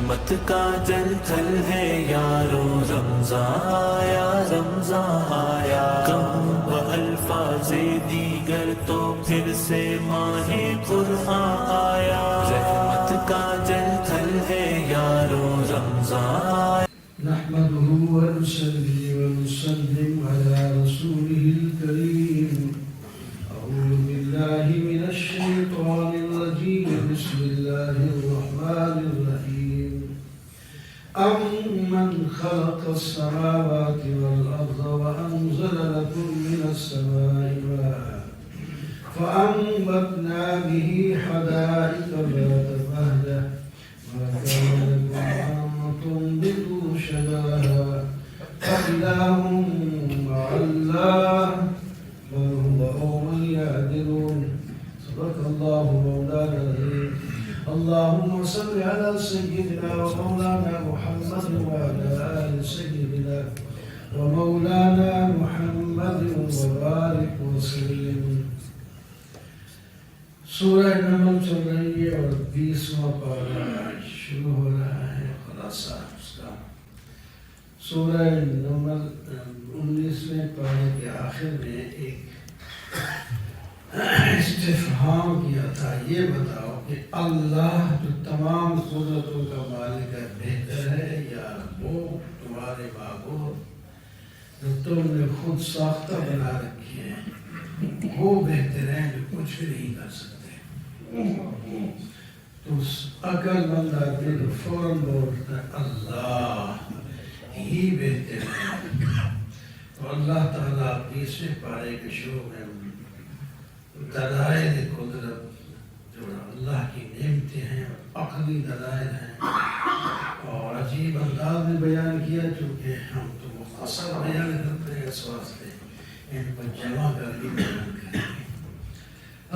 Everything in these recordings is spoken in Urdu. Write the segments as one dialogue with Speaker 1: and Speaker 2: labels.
Speaker 1: رحمت کا جل تھل ہے یارو، رمضان آیا رمضان آیا، کم و الفاظ دیگر تو پھر سے ماہ قرآن آیا، رحمت کا جل تھل ہے یارو، رمضان آیا۔
Speaker 2: نحمده ونصلي ونسلم على رسوله الكريم. أعوذ بالله من الشيطان الرجيم. بسم الله الرحمن الرحيم. أمن خلق السماوات والأرض وأنزل لكم من السماء ماء فأنبتنا به حدائق ذات بهجة ما كان لكم أن تنبتوا شجرها فإله مع الله بل هم قوم يعدلون. صدق الله مولانا العظيم. اللهم صل على سيدنا ومولانا محمد وعلى آل سيدنا ومولانا محمد وبارك وسلم. سورہ نمل چل رہی ہے اور 20واں پارہ شروع ہو رہا ہے. خلاصہ اس کا سورہ نمل 19ویں پارے کے آخر میں ایک استفہام کیا تھا، یہ بتاؤ کہ اللہ جو تمام قدرتوں کا مالک ہے بہتر ہے یا وہ تمہارے معبود جو تم نے خود ساختہ بنا رکھے ہیں وہ بہتر ہیں جو کچھ بھی نہیں کر سکتے؟ تو عقل مند آدمی تو فوراً بولتا ہے اللہ ہی بہتر ہے. تو اللہ تعالیٰ 20ویں پارے کے شروع میں دلائل قدرت جو اللہ کی نعمتیں ہیں عقلی دلائل ہیں اور عجیب انداز میں بیان کیا، چونکہ ہم تو مختصر بیان کرتے ہیں اس واسطے ان کو جمع کر کے بیان کریں گے.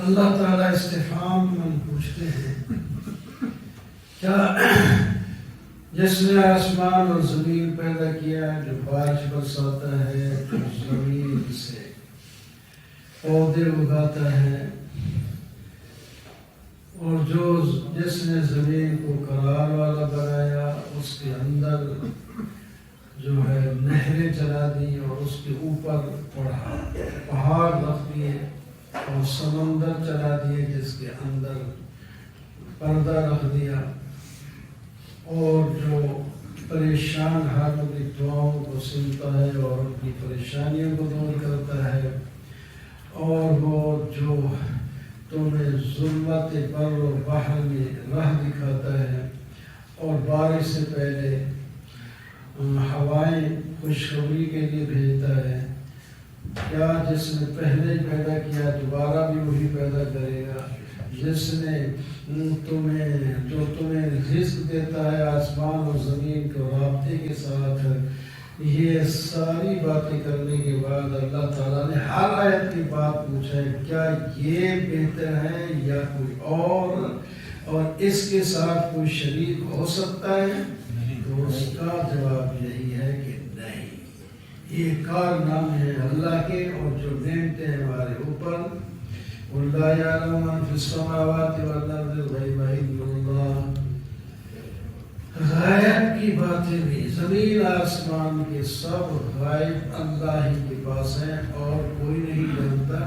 Speaker 2: اللہ تعالیٰ استفہام من پوچھتے ہیں کیا جس نے آسمان اور زمین پیدا کیا، جو بارش برساتا ہے، جو زمین سے پودے اگاتا ہے، اور جس نے زمین کو قرار والا بنایا، اس کے اندر جو ہے نہریں چلا دی اور اس کے اوپر پہاڑ رکھ دیے اور سمندر چلا دیے جس کے اندر پردہ رکھ دیا، اور جو پریشان حالوں کی دعاؤں کو سنتا ہے اور ان کی پریشانیوں کو دور کرتا ہے، اور وہ جو تمہیں ظلمت بر و بحر میں راہ دکھاتا ہے اور بارش سے پہلے ہوائیں خوشخبری کے لیے بھیجتا ہے. کیا جس نے پہلے پیدا کیا دوبارہ بھی وہی پیدا کرے گا؟ جس نے تمہیں رزق دیتا ہے آسمان اور زمین کو رابطے کے ساتھ. یہ ساری باتیں کرنے کے بعد اللہ تعالیٰ نے ہر آیت کی بات پوچھا ہے، کیا یہ بہتر ہے یا کوئی اور اس کے ساتھ کوئی شریک ہو سکتا ہے؟ تو اس کا جواب یہی ہے کہ نہیں، یہ کارنامے ہیں اللہ کے اور جو نعمتیں ہیں ہمارے اوپر. قُلْ لَا يَعْلَمُ مَنْ فِي السَّمَاوَاتِ وَالْأَرْضِ الْغَيْبَ إِلَّا اللَّهُ. غائب کی باتیں بھی، زمین آسمان کے سب غائب اللہ ہی کے پاس ہیں اور کوئی نہیں جانتا.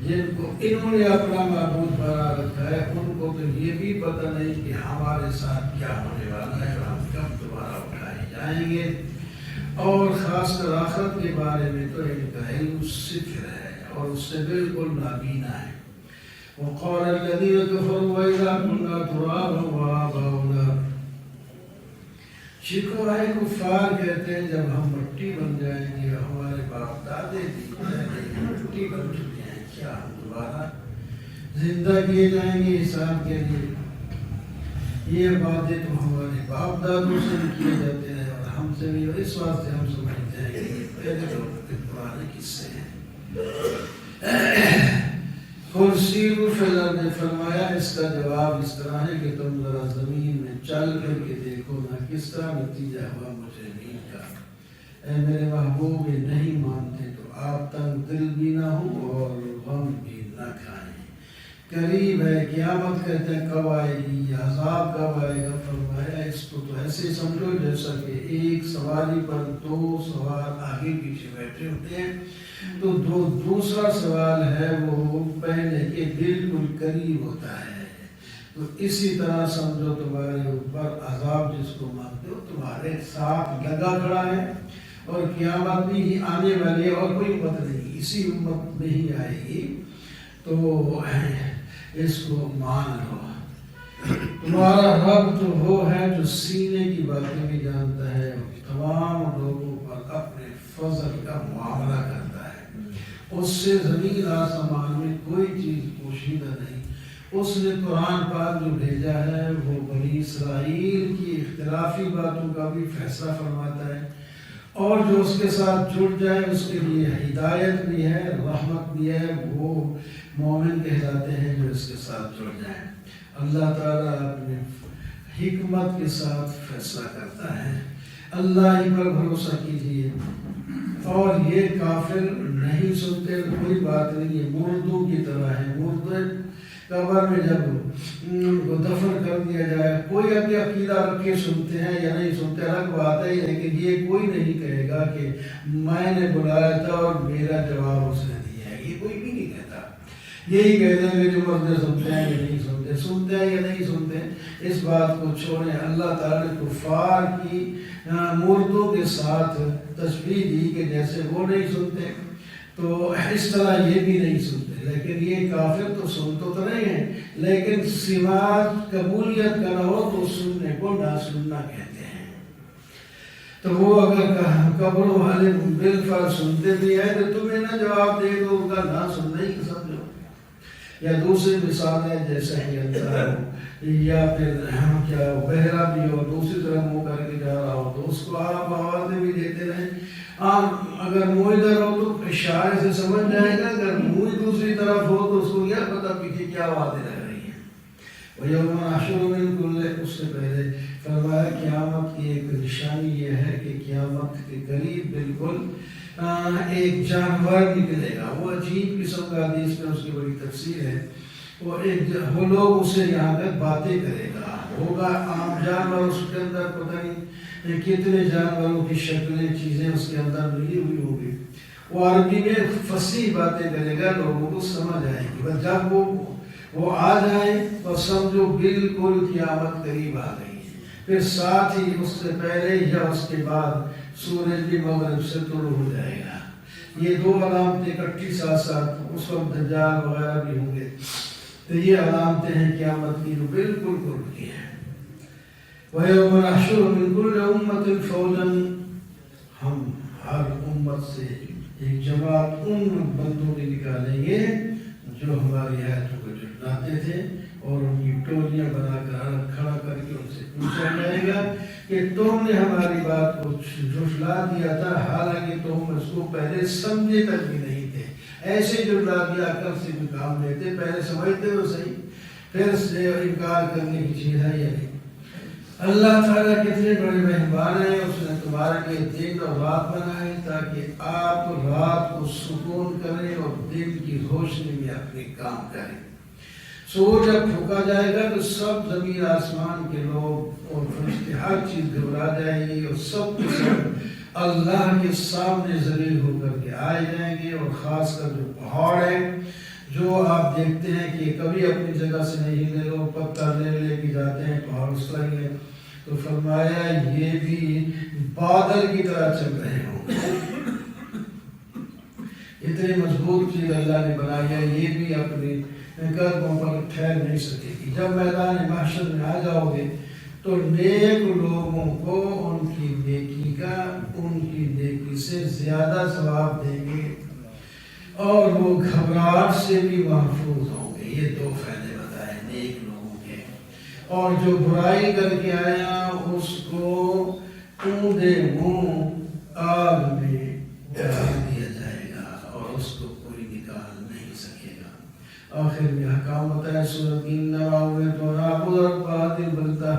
Speaker 2: جن کو انہوں نے اپنا معبود بنا رکھا ہے ان کو تو یہ بھی پتہ نہیں کہ ہمارے ساتھ کیا ہونے والا ہے اور ہم کب دوبارہ اٹھائے جائیں گے. اور خاص کر آخرت کے بارے میں تو ان کا علم صفر ہے اور اس سے بالکل نابینا ہے. وقال الذين كفروا وإذا كنا ترابا وآباؤنا، شکوائے کفار کہتے ہیں جب ہم مٹی بن جائیں گے، ہمارے باپ دادے بھی مٹی بن چکے ہیں، کیا ہم دوبارہ زندہ کیے جائیں گے حساب کے لیے؟ یہ باتیں تو ہمارے باپ دادوں سے بھی کیے جاتے ہیں اور ہم سے بھی، اور اس واسطے ہم سمجھتے ہیں کہ یہ پہلے لوگوں کے پرانے قصے ہیں. قُلْ سِیرُوا فِی الْأَرْضِ، نے فرمایا اس کا جواب اس طرح ہے کہ تم ذرا زمین میں چل کر کے دیکھو نا کس طرح نتیجہ ہوا مجرمین کا. اے میرے محبوب یہ نہیں مانتے تو آپ تنگ دل بھی نہ ہوں اور غم بھی نہ کھائیں. قریب ہے قیامت، کہتے ہیں کب آئے گی، عذاب کب آئے گا؟ فرمایا اس کو تو ایسے ہی سمجھو جیسا کہ ایک سواری پر دو سوار آگے پیچھے بیٹھے ہوتے ہیں، تو دوسرا سوال ہے وہ پہلے کے بالکل قریب ہوتا ہے. تو اسی طرح سمجھو تمہارے اوپر عذاب جس کو مانتے ہو تمہارے ساتھ لگا کھڑا ہے، اور قیامت بھی ہی آنے والی ہے، اور کوئی امت نہیں اسی امت میں ہی آئے گی. تو اس کو مان لو. تمہارا رب تو وہ ہے جو سینے کی باتیں بھی جانتا ہے، تمام لوگوں پر اپنے فضل کا معاملہ کرتا ہے. اس سے زمین آسمان میں کوئی چیز پوشیدہ نہیں. اس نے قرآن پاک جو بھیجا ہے وہ بنی اسرائیل کی اختلافی باتوں کا بھی فیصلہ فرماتا ہے، اور جو اس کے ساتھ جڑ جائے اس کے لیے ہدایت بھی ہے، رحمت بھی ہے. وہ مومن کہلاتے ہیں جو اس کے ساتھ جڑ جائیں. اللہ تعالیٰ اپنے حکمت کے ساتھ فیصلہ کرتا ہے. اللہ ہی پر بھروسہ کیجیے. اور یہ کافر نہیں سنتے، کوئی بات نہیں، یہ مردوں کی طرح ہے. مردے قبر میں جب ان کو دفن کر دیا جائے، کوئی اپنے عقیدہ رکھے سنتے ہیں یا نہیں سنتے الگ بات ہے، لیکن یہ کوئی نہیں کہے گا کہ میں نے بلایا تھا اور میرا جواب اس نے دیا ہے. یہ کوئی بھی نہیں کہتا. یہی کہتے ہیں کہ جو مردے سنتے ہیں یا نہیں سنتے، سنتے ہیں یا نہیں سنتے، اس بات کو چھوڑیں. اللہ تعالیٰ نے کفار کی مردوں کے ساتھ تشبیہ دی کہ جیسے وہ نہیں سنتے تو اس طرح یہ بھی نہیں سنتے. لیکن یہ کافر تو سن تو رہے ہیں، لیکن سماعت قبولیت کا نہ ہو تو سننے کو نہ سننا کہتے ہیں. تو وہ اگر قبروں والے بالفرض سنتے بھی ہیں تو تمہیں نہ جواب دے دو، ان کا نہ سننا ہی سمجھو. یا دوسری مثالیں جیسے ہی اندھا ہو یا پھر کیا بہرا بھی ہو، دوسری طرف منہ کر کے جا رہا ہو تو اس کو آپ آوازیں بھی دیتے رہیں. اگر منہ ادھر ہو تو اشارے سے سمجھ جائے گا، اگر منہ دوسری طرف ہو تو اس کو کیا پتا پیچھے کیا باتیں رہ رہی ہیں. وَيَوْمَ نَحْشُرُ مِن كُلِّ، اس سے پہلے فرمایا قیامت کی ایک نشانی یہ ہے کہ قیامت کے قریب بالکل ایک جانور نکلے گا. وہ عجیب قسم کا حدیث میں اس کی بڑی تفسیر ہے. وہ لوگ اسے یہاں پہ باتیں کرے گا. ہوگا عام جانور، اس کے اندر پتہ نہیں کتنے جانوروں کی شکلیں چیزیں اس کے اندر ملی ہوئی ہوگی. وہ عربی میں فصیح باتیں کرے گا، لوگوں کو سمجھ آئے گی. بس جب وہ آ جائیں تو سمجھو بالکل قیامت قریب آ گئی. پھر ساتھ ہی اس سے پہلے یا اس کے بعد سورج بھی مغرب سے طلوع ہو جائے گا. یہ دو علامتیں اکٹھی ساتھ ساتھ، اس وقت دجال وغیرہ بھی ہوں گے. تو یہ علامتیں ہیں قیامت کی جو بالکل قرب کی ہیں. وَيَوْمَ نَحْشُرُ مِن كُلِّ أُمَّةٍ فَوْجًا، ہم ہر امت سے ایک جماعت ان بندوں کی نکالیں گے جو ہماری آیتوں کو جھٹلاتے تھے، اور ان کی ٹولیاں بنا کر کھڑا کر کے ان سے پوچھا جائے گا کہ تم نے ہماری بات کو جھٹلا دیا تھا، حالانکہ تم اس کو پہلے سمجھے تک بھی نہیں تھے. ایسے جھٹلا دیا، عقل سے بھی کام لیتے، پہلے سمجھتے ہو صحیح، پھر سے انکار کرنے کی چیز ہے یا نہیں. اللہ تعالیٰ کتنے بڑے مہربان ہیں. اس نے تمہارے لیے دن اور رات بنائے تاکہ آپ رات کو سکون کریں اور دن کی روشنی میں اپنے کام کریں. سورج جب پھونکا جائے گا تو سب زمین آسمان کے لوگ اور فرشتے ہر چیز گھبرا جائے گی، اور سب کے سب اللہ کے سامنے ذلیل ہو کر کے آئے جائیں گے. اور خاص کر جو پہاڑ ہے، جو آپ دیکھتے ہیں کہ کبھی اپنی جگہ سے نہیں ہلے، لوگ پتھر لے کے جاتے ہیں، پہاڑ اس طرح ہی ہے. تو فرمایا یہ بھی بادل کی طرح چل رہے ہوں. اتنی مضبوط چیز اللہ نے بنائی ہے، یہ بھی اپنے قدموں پر ٹھہر نہیں سکے گی. جب میدان محشر میں آ جاؤ گے تو نیک لوگوں کو ان کی نیکی سے زیادہ ثواب دیں گے، اور وہ گھبراہٹ سے بھی محفوظ ہوں گے. یہ دو فائدے بتائے نیک لوگوں کے. اور جو برائی کر کے آیا اس کو اونڈے منہ آگ میں ڈال دیا جائے گا، اور اس کو کوئی نکال نہیں سکے گا. آخر میں حکام بتایا سورۃ النبأ تو رب هذه البلدہ.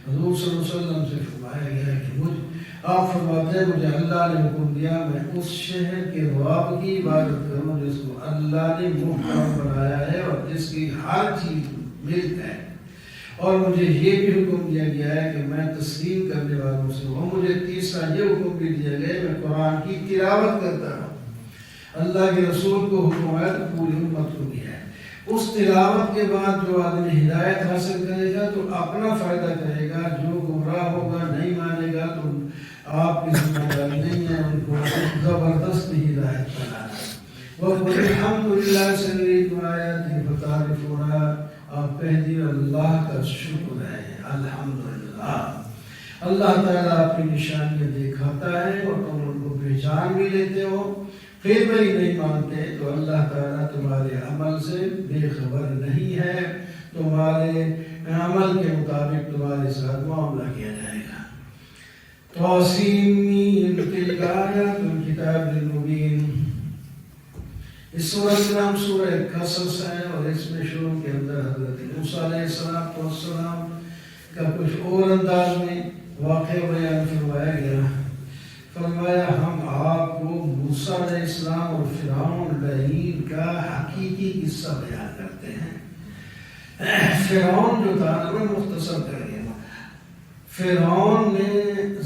Speaker 2: حضور صلی اللہ علیہ وسلم سے فرمایا گیا کہ آپ فرماتے ہیں مجھے اللہ نے حکم دیا میں اس شہر کے رب کی عبادت کروں جس کو اللہ نے محکم بنایا ہے اور جس کی ہر چیز ملک ہے، اور مجھے یہ بھی حکم دیا گیا ہے کہ میں تسلیم کرنے والوں سے ہوں. مجھے تیسرا یہ حکم بھی دیا گیا ہے میں قرآن کی تلاوت کرتا ہوں. اللہ کے رسول کو حکم ہے تو پوری امت کو بھی ہے. اس تلاوت کے بعد جو آدمی ہدایت حاصل کرے گا تو اپنا فائدہ کرے گا، جو گمراہ ہوگا نہیں مانے گا تو آپ کی ذمہ داری نہیں ہے ان کو زبردست ہدایت بنانا. وَقُلِ الْحَمْدُ لِلَّهِ سَنُرِيكُمْ آيَاتِهِ فَتَعْرِفُونَها. آپ کہہ دیے اللہ کا شکر ہے، الحمدللہ. اللہ تعالیٰ اپنی نشانیاں دکھاتا ہے اور تم ان کو پہچان بھی لیتے ہو، پھر بھی نہیں مانتے تو اللہ تعالیٰ تمہارے عمل سے بے خبر نہیں ہے. تمہارے عمل کے مطابق تمہارے ساتھ معاملہ کیا جائے گا. توسیم تلک آیات الکتاب المبین. اس سورہ کا نام سورہ قصص ہے اور اس میں شروع کے اندر حضرت موسیٰ علیہ السلام کا کچھ اور انداز میں واقعہ بیان فرمایا گیا. فرمایا ہم آپ کو موسیٰ علیہ السلام اور فرعون لعین کا حقیقی قصہ بیان کرتے ہیں. فرعون جو تھا میں مختصر کر دیا، فرعون نے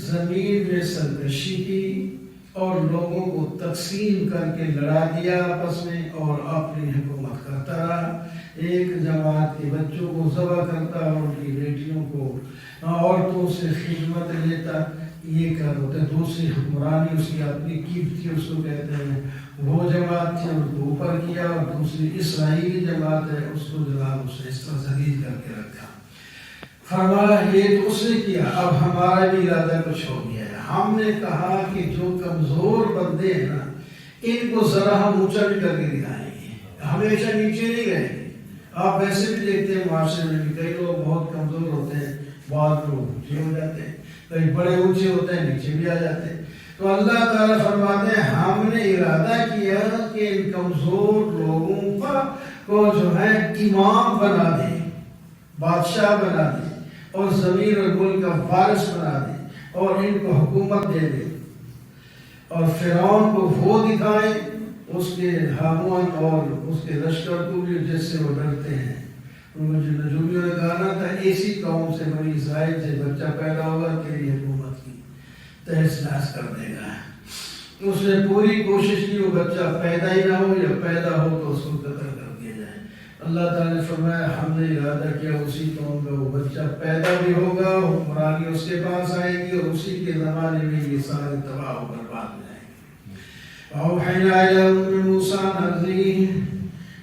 Speaker 2: زمین میں سرکشی کی اور لوگوں کو تقسیم کر کے لڑا دیا آپس میں اور اپنی حکومت کرتا رہا. ایک جماعت کے بچوں کو ذبح کرتا اور ان کی بیٹیوں کو عورتوں سے خدمت لیتا، یہ کر ہوتے. دوسری حکمرانی اس کی اپنی قیمت تھی، اس کو کہتے ہیں، وہ جماعت تھی، ان کو اوپر کیا. اور دوسری اسرائیلی جماعت ہے، اس کو جناب اس نے اس طرح ذلیل کر کے رکھا. فرمایا یہ تو اس نے کیا، اب ہمارا بھی ارادہ کچھ ہو گیا ہے. ہم نے کہا کہ جو کمزور بندے ہیں نا ان کو ذرا ہم اونچا بھی کر کے دکھائیں گے، ہمیشہ نیچے نہیں رہیں گے. آپ ویسے بھی دیکھتے ہیں معاشرے میں بھی کئی لوگ بہت کمزور ہوتے ہیں، بعض لوگ اونچے ہو جاتے ہیں، کئی بڑے اونچے ہوتے ہیں نیچے بھی آ جاتے ہیں. تو اللہ تعالیٰ فرماتے ہیں ہم نے ارادہ کیا کہ ان کمزور لوگوں کو جو ہے امام بنا دیں، بادشاہ بنا دیں اور زمین اور ملک کا وارث بنا دیں اور ان کو حکومت دے دیں. اور فرعون کو وہ دکھائیں، اس کے ہامون اور اس کے لشکر کو بھی جس سے وہ ڈرتے ہیں. نجومیوں نے کہا نا تھا ایسی قوم سے بنی اسرائیل سے بچہ پیدا ہوگا تیری حکومت کی تہس نہس کر دے گا. اس نے پوری کوشش کی وہ بچہ پیدا ہی نہ ہو، یا پیدا ہو تو اس کو قتل کر دیا جائے. اللہ تعالیٰ نے فرمایا ہم نے ارادہ کیا اسی قوم کا وہ بچہ پیدا بھی ہوگا، حکمرانی اس کے پاس آئے گی اور اسی کے زمانے میں یہ سارے تباہ و برباد ہو جائیں گے. اوحینا الی ام موسیٰ نذری،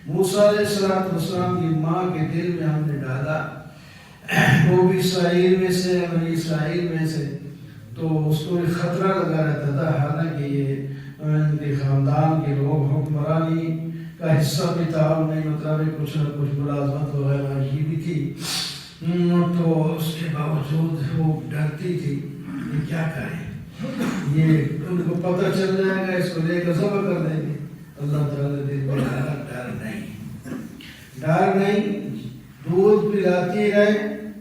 Speaker 2: موسیٰ علیہ السلام کی ماں کے دل میں ہم نے ڈالا، وہ بھی اسرائیل میں سے، بنی اسرائیل میں سے، تو اس کو ایک خطرہ لگا رہتا تھا. حالانکہ یہ ان کے خاندان کے لوگ حکمرانی کا حصہ بھی تھا، انہیں مطلب کچھ نہ کچھ ملازمت وغیرہ یہ بھی تھی، تو اس کے باوجود وہ ڈرتی تھی کہ کیا کریں، یہ ان کو پتہ چل جائے گا اس کو لے کر ذبح کر دیں گے. اللہ تعالیٰ دل میں ڈر نہیں، دودھ پلاتی رہے،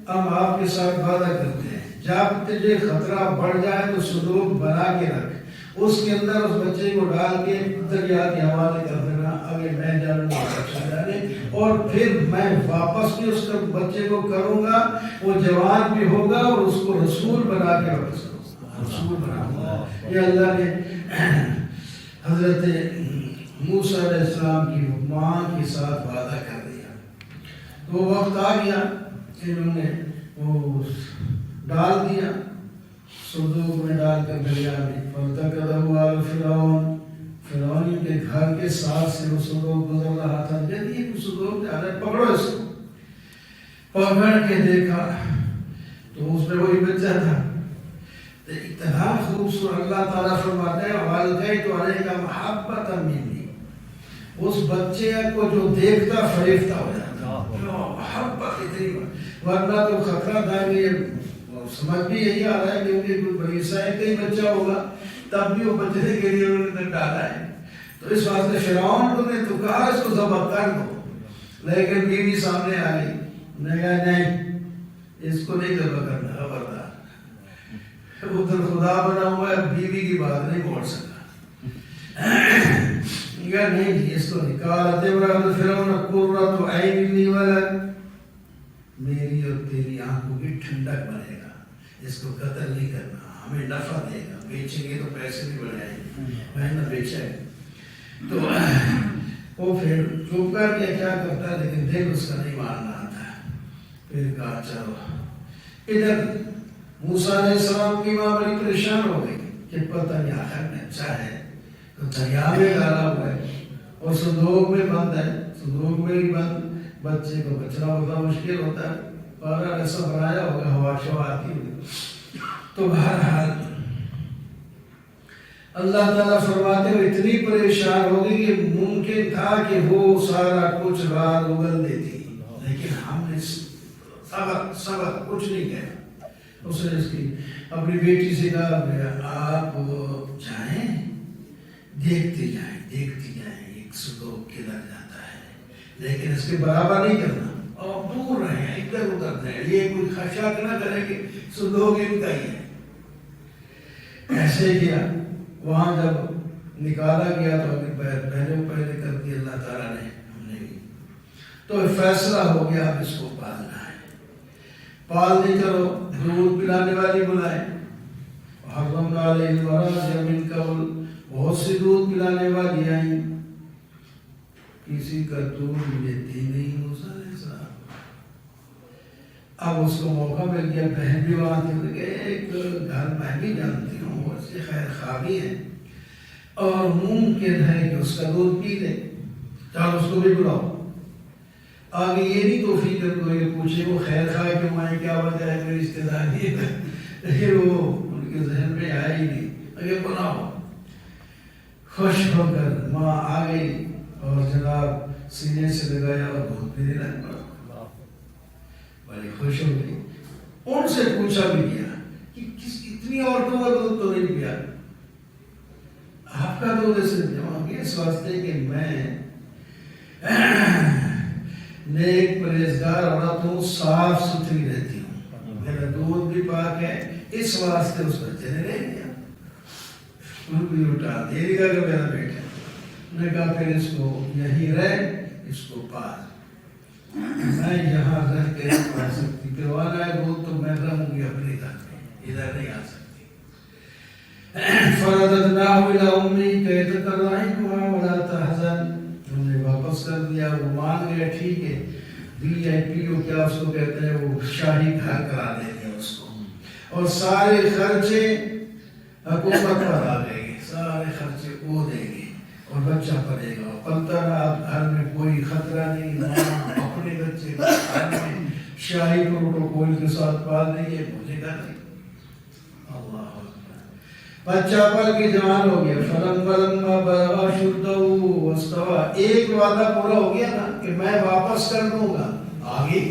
Speaker 2: ہم آپ کے ساتھ وعدہ کرتے ہیں جب تجھے خطرہ بڑھ جائے تو صندوق بنا کے رکھ، اس کے اندر اس بچے کو ڈال کے دریا کے حوالے کر دینا، اگر میں جانوں گا اور پھر میں واپس بھی اس بچے کو کروں گا، وہ جوان بھی ہوگا اور اس کو رسول بنا کے واپس رسول بناؤں گا. یہ اللہ نے حضرت موسیٰ علیہ السلام کی ماں کے ساتھ وعدہ کر دیا. تو وقت آ گیا، انہوں نے وہ ڈال دیا، صندوق میں ڈال کر دریا میں. فَالْتَقَطَهُ آلُ فِرْعَوْنَ، فرعون کے گھر کے ساتھ سے وہ صندوق گزر رہا تھا. جب یہ صندوق جا رہا ہے، پکڑو اس کو. پکڑ کے دیکھا تو اس میں وہی بچہ تھا. اتنا خوبصورت اللہ تعالیٰ فرماتا ہے وَأَلْقَيْتُ عَلَيْكَ مَحَبَّةً مِّنِّي، اس بچے کو جو دیکھتا فریفتہ ہو جاتا، محبت اتنی، ورنہ تو خطرہ تھا کہ سمجھ بھی یہی آ رہا ہے کیونکہ کوئی بنی اسرائیل کا ہی بچہ ہوگا، تب بھی وہ بچنے کے لیے انہوں نے ڈالا ہے. تو اس واسطے فرعون کو نے تو کہا اس کو ذبح کر دو، لیکن بیوی سامنے آ گئی، انہوں نے کہا نہیں اس کو نہیں ذبح کرنا، خبردار. ادھر خدا بنا ہوا ہے، بیوی کی بات نہیں بول سکا، یا نہیں جی اس کو نکالا. امرأۃ فرعون قرۃ عین لی ولد، میری اور تیری آنکھوں کی ٹھنڈک بنے گا، اس کو قتل نہیں کرنا، ہمیں نفع دے گا، بیچیں گے تو پیسے بھی بڑھ جائیں گے، میں نے بیچا ہے۔ تو وہ پھر چپ کر کے کیا کرتا، لیکن دل اس کا نہیں ماننا آتا۔ پھر کہا چلو ادھر موسیٰ علیہ السلام کی ماں بڑی پریشان ہو گئی کہ پتہ نہیں آخر میں اچھا ہے تو دریا میں ڈالا ہوا ہے اور صندوق میں بند ہے، صندوق میں ہی بند، بچے کو بچنا ہوتا مشکل ہوتا ہے، پارا ایسا بنایا ہوگا ہوا شوا آتی ہوگی۔ تو بہرحال اللہ تعالیٰ فرماتے ہوئے اتنی پریشان ہو گئی کہ ممکن تھا کہ وہ سارا کچھ رات اگل دیتی، لیکن ہم نے سبق کچھ نہیں کہا۔ اس نے اس کی اپنی بیٹی سے کہا آپ جائیں دیکھتے جائیں ایک صندوق کدھر جاتا ہے، لیکن اس کے برابر نہیں کرنا اور دور رہیں، ادھر ادھر رہیں، یہ کوئی خشاک نہ کرے کہ صندوق ان کا ہی ہے۔ ایسے کیا، وہاں جب نکالا گیا تو پہلے کر دی اللہ تعالیٰ نے، ہم نے بھی تو فیصلہ ہو گیا اب اس کو پالنا ہے، پال نہیں کرو، دودھ پلانے والی بلائے، حرمنا علیہ المراضع من قبل، بہت سی دودھ پلانے والی آئیں، کسی کا دودھ لیتی نہیں موسیٰ علیہ السلام۔ اب اس کو موقع مل گیا، بہن بھی وہاں تھی کہ ایک گھر میں بھی جانتی ہوں وہ سے خیر خوابی ہے اور ممکن ہے کہ اس کا دودھ پی لے، چاہو اس کو بھی بلاؤ۔ آگے یہ نہیں توفیق کو یہ پوچھے وہ خیر خواہ کہ ماں کیا وجہ ہے میری رشتے داری ہے، لیکن وہ ان کے ذہن میں آیا ہی نہیں، اگر بناؤ۔ خوش ہو کر ماں آ گئی اور جناب سینے سے لگایا اور دودھ پینے لگ پڑا، بڑی خوش ہو گئی۔ ان سے پوچھا بھی کیا کہ اتنی عورتوں کا دودھ تو نہیں پیا، آپ کا دودھ ایسے جمع کیا، اس واسطے کہ میں نیک پرہیزگار عورت ہوں، صاف ستھری رہتی ہوں، میرا دودھ بھی پاک ہے، اس واسطے اس بچے نے لے لیا، ان کو اٹھا دے گا کہ میرا بیٹا، نے کہا پھر اس کو یہیں رہ، اس کو پال، میں یہاں رہ کے نہیں پڑھ سکتی، کروانا ہے دودھ تو میں رہوں گی اپنے گھر میں، ادھر نہیں آ سکتی۔ فرددناہ الی امی کی تقرضعها ولا تحزن، ہم نے واپس کر دیا، وہ مان گیا ٹھیک ہے، بی آئی پی او کیا اس کو کہتے ہیں، وہ شاہی گھر کرا دیں گے اس کو، اور سارے خرچے حکومت پر آ جائیں گے، سارے خرچے وہ دیں گے اور بچہ پڑے گا، پلتا رہا، گھر میں کوئی خطرہ نہیں، ماں اپنے بچے کو گھر میں شاہی پروٹوکول کے ساتھ پال دیں گے، مجھے گا نہیں۔ اللہ بچہ پل کے جوان ہو گیا، فلما بلغ اشدہ واستوى، ایک وعدہ پورا ہو گیا نا کہ میں واپس کر دوں گا، آگے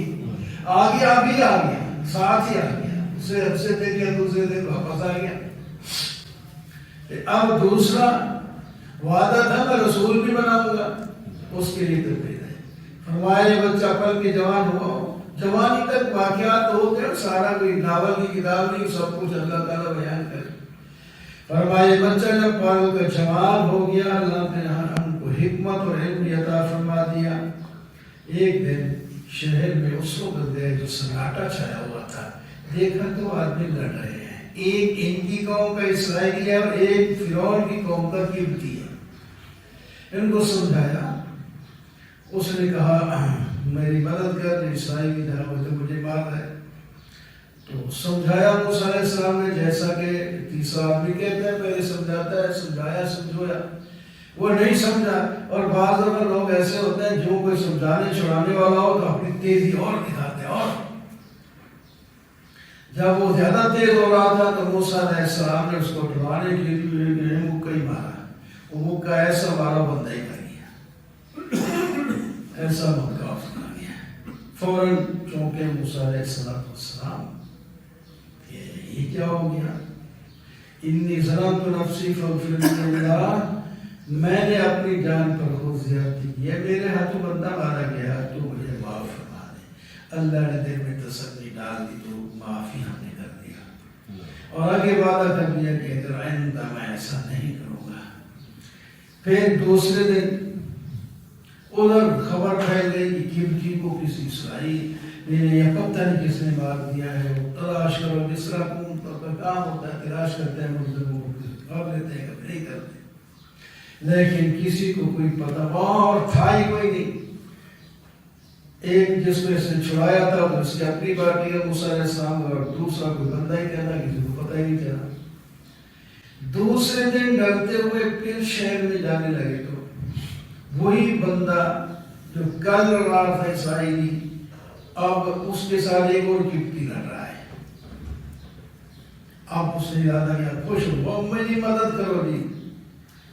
Speaker 2: ساتھ ہی آ گیا، اسے اب سے دے دیا، دوسرے دن واپس آ گیا۔ اب دوسرا وعدہ تھا میں رسول بھی بناؤں گا، اس کے لیے تربیت ہے، فرمایا بچہ پل کے جوان ہوا، جوانی تک واقعات ہوتے ہیں، سارا کوئی ناول کی کتاب نہیں، سب کچھ اللہ تعالیٰ بیان کرے۔ فرمائے بچہ جب پال کا جوان ہو گیا، اللہ نے ہم کو حکمت اور علم عطا فرما دیا۔ ایک دن شہر میں اس وقت گئے جو سناٹا چھایا ہوا تھا، دیکھا تو آدمی لڑ رہے ہیں، ایک ان کی قوم کا اسرائیلی ہے اور ایک فرعون کی قوم کا قبطی ہے۔ ان کو سمجھایا، اس نے کہا میری مدد کر، اسرائیلی تھا وہ تو مجھے مار رہا ہے، تو سمجھایا موسیٰ علیہ السلام نے، جیسا کہ تیسرا آدمی کہتا ہے پہلے سمجھاتا ہے، سمجھایا وہ نہیں سمجھا۔ اور بعض دفعہ لوگ ایسے ہوتے ہیں جو کوئی سمجھانے چھڑانے والا ہو تو اپنی تیزی اور دکھاتے ہیں، اور جب وہ زیادہ تیز ہو رہا تھا تو موسیٰ علیہ السلام نے اس کو ڈرانے کے لیے مکہ ہی مارا، وہ مکہ ایسا مارا بندہ ہی کر گیا، ایسا مکہ اس کا گیا فوراً، چونکہ موسیٰ علیہ السلام یہ کیا ہو گیا، انی ظلمت نفسی فاغفر لی اللہ، میں نے اپنی جان پر خود زیادتی کی ہے، میرے ہاتھوں بندہ مارا گیا، تو مجھے معاف فرما دے۔ اللہ نے دل میں تسلی ڈال دی تو معافی ہم نے کر دیا، اور آگے وعدہ کر دیا کہ اگر آئندہ میں ایسا نہیں کروں گا۔ پھر دوسرے دن ادھر خبر پھیل گئی کہ کبتی کو کسی اسرائیل نے یا پتہ نہیں کس نے مار دیا ہے، وہ تلاش کرو جس طرح کا کام ہوتا ہے، تلاش کرتے ہیں ملزموں کو، کر لیتے ہیں کبھی نہیں کرتے، لیکن کسی کو کوئی پتہ اور تھا ہی کوئی نہیں۔ ایک جس کو اس نے چھڑایا تھا اس کی اپنی پارٹی کا موسیٰ علیہ السلام، اور دوسرا کوئی بندہ ہی کہتا، کسی کو پتہ ہی نہیں چلا۔ دوسرے دن ڈرتے ہوئے پھر شہر میں جانے لگے تو وہی بندہ جو کل لڑ رہا تھا اسرائیلی، اب اس کے ساتھ ایک اور کبتی لڑ رہا ہے۔ اب اس نے یاد آیا، خوش ہو، میری مدد کرو جی۔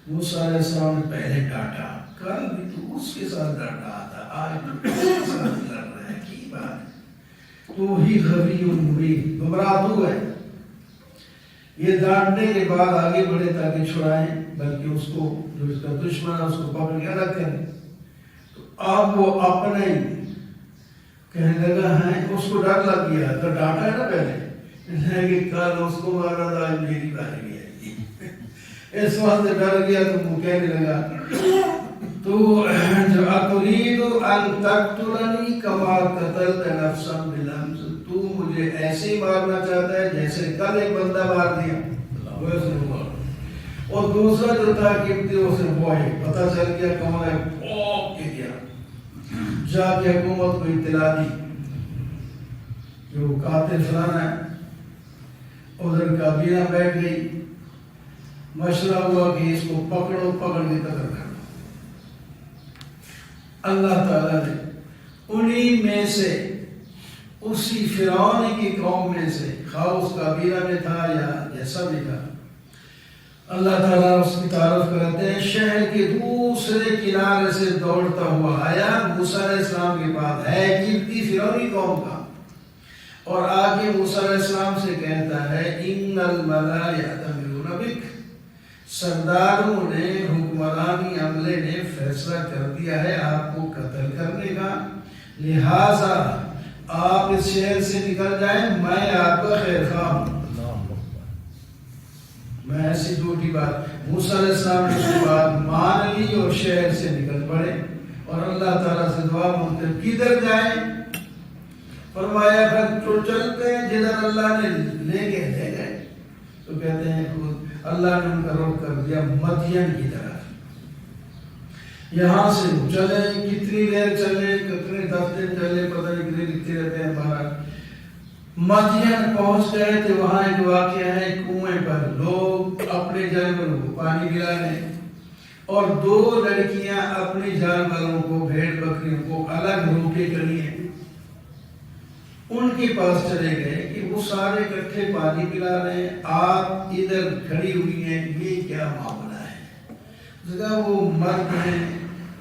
Speaker 2: موسیٰ علیہ السلام نے پہلے ڈانٹا، کل بھی تو اس کے ساتھ لڑ رہا تھا، آج بھی اس کے ساتھ لڑ رہا ہے، کی بات ہے؟ تو ہی غوی مبین، گمراہ تو ہے۔ یہ ڈانٹنے کے بعد آگے بڑھے تاکہ چھڑائیں، بلکہ اس کو جو اس کا دشمن ہے اس کو پکڑ کے الگ کریں۔ تو اب وہ اپنے کہنے لگا ہے، اس کو ڈر لگ گیا تو ڈانٹا ہے نا پہلے کہ کل اس کو مارا تھا، آج میری باری ہے، اس وقت ڈر گیا تو وہ کہنے لگا تو جو اتريد ان تقتلني كما قتلت نفسا بالامس، تو مجھے ایسے ہی مارنا چاہتا ہے جیسے کل ایک بندہ مار دیا، ویسے مار۔ اور دوسرا جو تھا کبتی اسے وہی پتہ چل گیا کون ہے، پھونک کے گیا، جا کے حکومت کو اطلاع دی جو قاتل فلانا ہے۔ ادھر کابینہ بیٹھ گئی، مشورہ ہوا کہ اس کو پکڑو، پکڑ کے قتل کرو۔ اللہ تعالیٰ نے انہی میں سے، اسی فرعون کی قوم میں سے، خواہ اس کابینہ میں تھا یا جیسا بھی تھا، اللہ تعالیٰ اس کی تعارف کراتے ہیں، شہر کے دوسرے کنارے سے دوڑتا ہوا آیا موسیٰ علیہ السلام کے پاس، ہے کبتی فرعونی قوم کا، اور آگے موسیٰ علیہ السلام سے کہتا ہے ان الملا یأتمرون بک، سرداروں نے، حکمرانی عملے نے فیصلہ کر دیا ہے آپ کو قتل کرنے کا، لہٰذا آپ اس شہر سے نکل جائیں، میں آپ کا خیر خواہ ہوں۔ میں ایسی جھوٹی بات، موسیٰ علیہ السلام نے اس کی بات مان لی اور شہر سے نکل پڑے، اور اللہ تعالیٰ سے دعا مانگتے کدھر جائیں؟ فرمایا پھر تو چلتے ہیں جدھر اللہ نے لے گئے۔ تو کہتے ہیں اللہ نے ان کا رخ کر دیا مدین کی طرف، یہاں سے چلے، کتنی دیر چلے، کتنے 10 دن چلے، پتہ نہیں کتنے لکھتے رہتے ہیں ہمارا۔ مدین پہنچ گئے تو وہاں ایک واقعہ ہے، کنویں پر لوگ اپنے جانوروں کو پانی پلا رہے ہیں، اور 2 لڑکیاں اپنے جانوروں کو، بھیڑ بکریوں کو الگ روکے کری ہیں، ان کے پاس چلے گئے کہ وہ سارے اکٹھے پانی پلا رہے ہیں، آپ ادھر کھڑی ہوئی ہیں، یہ کیا معاملہ ہے؟ جگہ وہ مرد ہیں،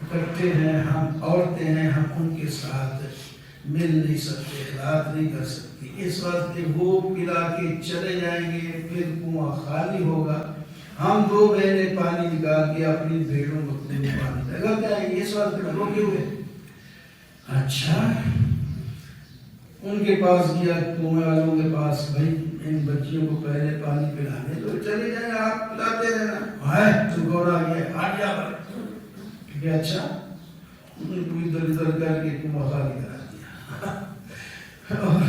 Speaker 2: اکٹھے ہیں، ہم عورتیں ہیں، ہم ان کے ساتھ مل نہیں سکتے، اخلاق نہیں کر سکتی، اس وقت وہ پلا کے چلے جائیں گے، پھر کنواں خالی ہوگا، ہم 2 بہنیں پانی نکال کے اپنی بھیڑوں بکریوں میں پانی لگا جائیں گے، اس وقت روکے ہوئے۔ اچھا، ان کے پاس گیا، کنویں والوں کے پاس، بھائی ان بچیوں کو پہلے پانی پلانے تو چلے جائیں، آپ پلاتے رہنا ہے، تو گورا گیا آ گیا پر کہ اچھا، ان کو ادھر ادھر کر کے کنواں خالی کرا دیا اور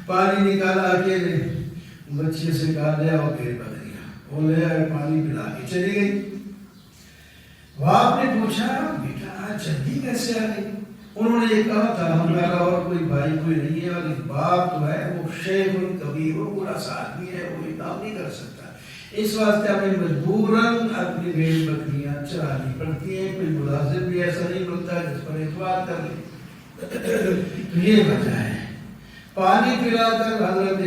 Speaker 2: پانی نکالا اکیلے، بچے سے کہا لے اور پھر بد گیا، وہ لے آئے پانی پلا کے چلی گئی۔ باپ نے پوچھا بیٹا جلدی کیسے آ گئی؟ انہوں نے یہ کہا تھا ہمارا اور کوئی بھائی کوئی نہیں ہے، اور ایک باپ تو ہے وہ شیخ کبیر، وہ پورا ساتھ بھی ہے، وہ کام نہیں کر سکتا، اس واسطے ہمیں مجبوراً اپنی بھیڑ بکریاں چرانی پڑتی ہیں، کوئی ملازم بھی ایسا نہیں ملتا جس پر اعتبار کر لے، یہ وجہ ہے۔ پانی پلا کر حضرت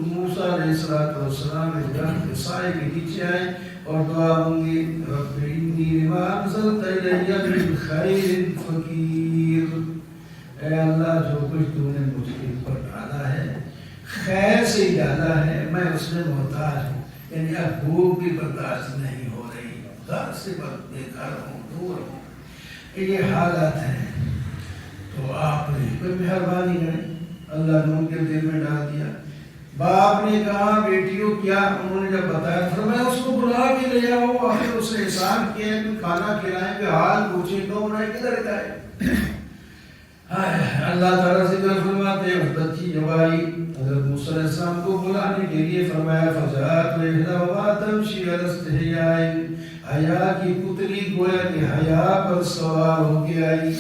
Speaker 2: موسیٰ علیہ السلام درخت کے سائے کے نیچے آئے اور دعا مانگی، رب انی لما انزلت الی من خیر فقیر، اے اللہ جو کچھ تو نے مجھ کے اوپر ڈالا ہے خیر سے ہی ڈالا ہے، میں اس میں محتاج ہوں، یعنی اب بھوک بھی برداشت نہیں ہو رہی، گھر سے بے گھر ہوں، دور ہوں، یہ حالت ہے، تو آپ نے کوئی مہربانی کریں۔ اللہ نے ان کے دل میں ڈال دیا باپ نے کہا بیٹیوں کیا؟ انہوں نے جب بتایا فرمایا اس کو بلا کے لے آؤ، آخر اس نے احسان کیا ہے، کھانا کھلائیں گے، حال پوچھیں کون ہے، کدھر کا ہے؟ اللہ تعالیٰ سے فرماتے ہیں بچی جب آئی حضرت موسیٰ علیہ السلام کو بلانے کے لیے فرمایا فجاءت احداہما تمشی علی استحیاء، حیا کی پتلی گویا کہ حیا پر سوار ہو کے آئی،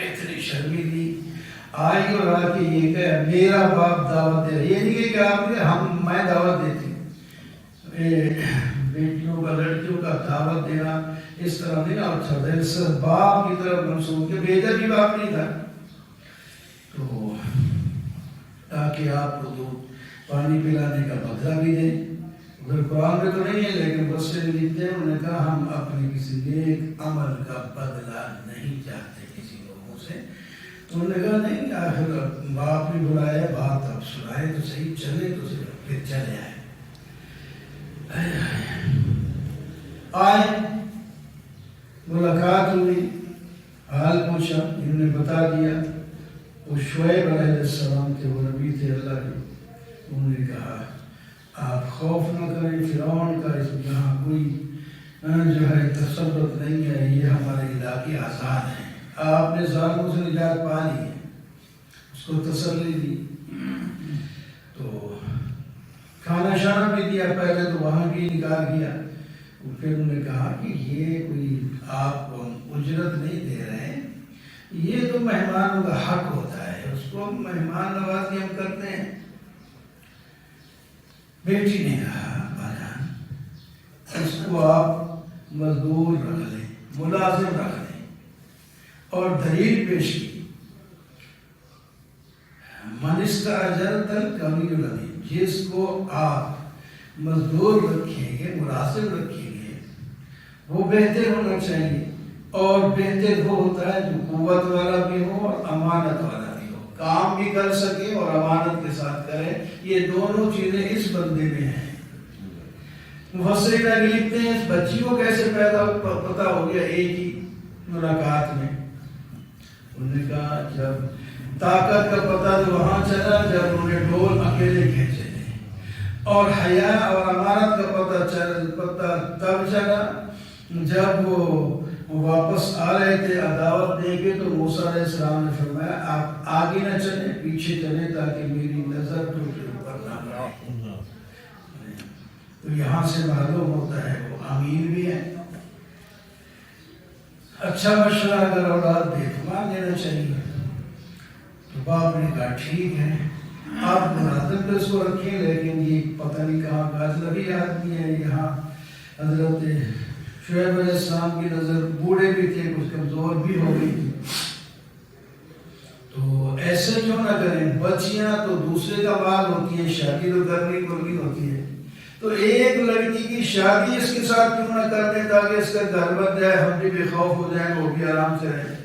Speaker 2: اتنی شرمیلی آئی اور آ کے یہ کہا میرا باپ دعوت دے رہا ہے، یہ نہیں کہ آپ نے میں دعوت دیتی بیٹیوں کا لڑکیوں کا دعوت دینا اس طرح نہیں اچھا تھا، اس باپ کی طرف منسوب کہ بیٹا بھی باپ نہیں تھا، تو تاکہ آپ کو دودھ پانی پلانے کا بدلہ بھی دیں، ادھر قرآن میں تو نہیں ہے لیکن بس سے لکھتے ہیں، انہوں نے کہا ہم اپنے کسی نیک عمل کا بدلہ نہیں چاہتے کسی لوگوں سے، تو انہوں نے کہا نہیں آخر باپ نے بلایا بات اب سنائے تو صحیح، چلے تو صحیح، پھر چلے آئے ملاقات ہوئی، حال پوچھا، انہوں نے بتا دیا وہ شعیب علیہ السلام تھے، وہ نبی تھے اللہ کے، انہوں نے کہا آپ خوف نہ کریں فرعون کا، اس میں یہاں کوئی جو ہے تسلط نہیں ہے، یہ ہمارے علاقے آزاد ہیں، آپ نے ظالموں سے نجات پا لی ہے، اس کو تسلی دی، تو کھانا شانا بھی دیا، پہلے تو وہاں بھی نکال کیا، پھر انہوں نے کہا کہ یہ کوئی آپ کو اجرت نہیں دے رہے ہیں، یہ تو مہمانوں کا حق ہوتا ہے، اس کو مہمان نوازی ہم کرتے ہیں۔ بیٹی نے کہا باجان اس کو آپ مزدور رکھ لیں، ملازم رکھ لیں، اور دلیل پیش کی من استاجرت القوی الامین، جس کو آپ مزدور رکھیں گے ملازم رکھیں گے وہ بہتر ہونا چاہیے، اور بہتر وہ ہوتا ہے جو قوت والا بھی ہو اور امانت والا بھی ہو، کام بھی کر سکے اور امانت کے ساتھ کرے، یہ دونوں چیزیں اس بندے میں ہیں۔ مفسرین آگے لکھتے ہیں اس بچی کو کیسے پیدا پتہ ہو گیا ایک ہی ملاقات میں، انہوں نے کہا جب طاقت کا پتہ تو وہاں چلا جب انہوں نے ڈول اکیلے کھینچے تھے، اور حیا اور امانت کا پتہ تب چلا جب وہ واپس آ رہے تھے دعوت دے کے، تو موسیٰ علیہ السلام نے فرمایا آپ آگے نہ چلیں پیچھے چلیں تاکہ میری نظر تو اوپر نہ پڑے، تو یہاں سے معلوم ہوتا ہے وہ امیر بھی ہے، اچھا مشورہ اگر اولاد دے تو مان دینا چاہیے، تو باپ نے کہا ٹھیک ہے آپ ملازم تو اس کو رکھیں، لیکن یہ پتہ نہیں کہاں کا اجنبی آدمی ہے، یہاں حضرت شعیب علیہ السلام کی نظر بوڑھے بھی تھے، کچھ کمزور بھی ہو گئی تھی، تو ایسے کیوں نہ کریں، بچیاں تو دوسرے کا مال ہوتی ہیں، شادی تو کرنی پڑنی ہوتی ہے، تو ایک لڑکی کی شادی اس کے ساتھ کیوں نہ کر دیں تاکہ اس کا گھر بن جائے، ہم بھی بے خوف ہو جائیں، وہ بھی آرام سے رہیں۔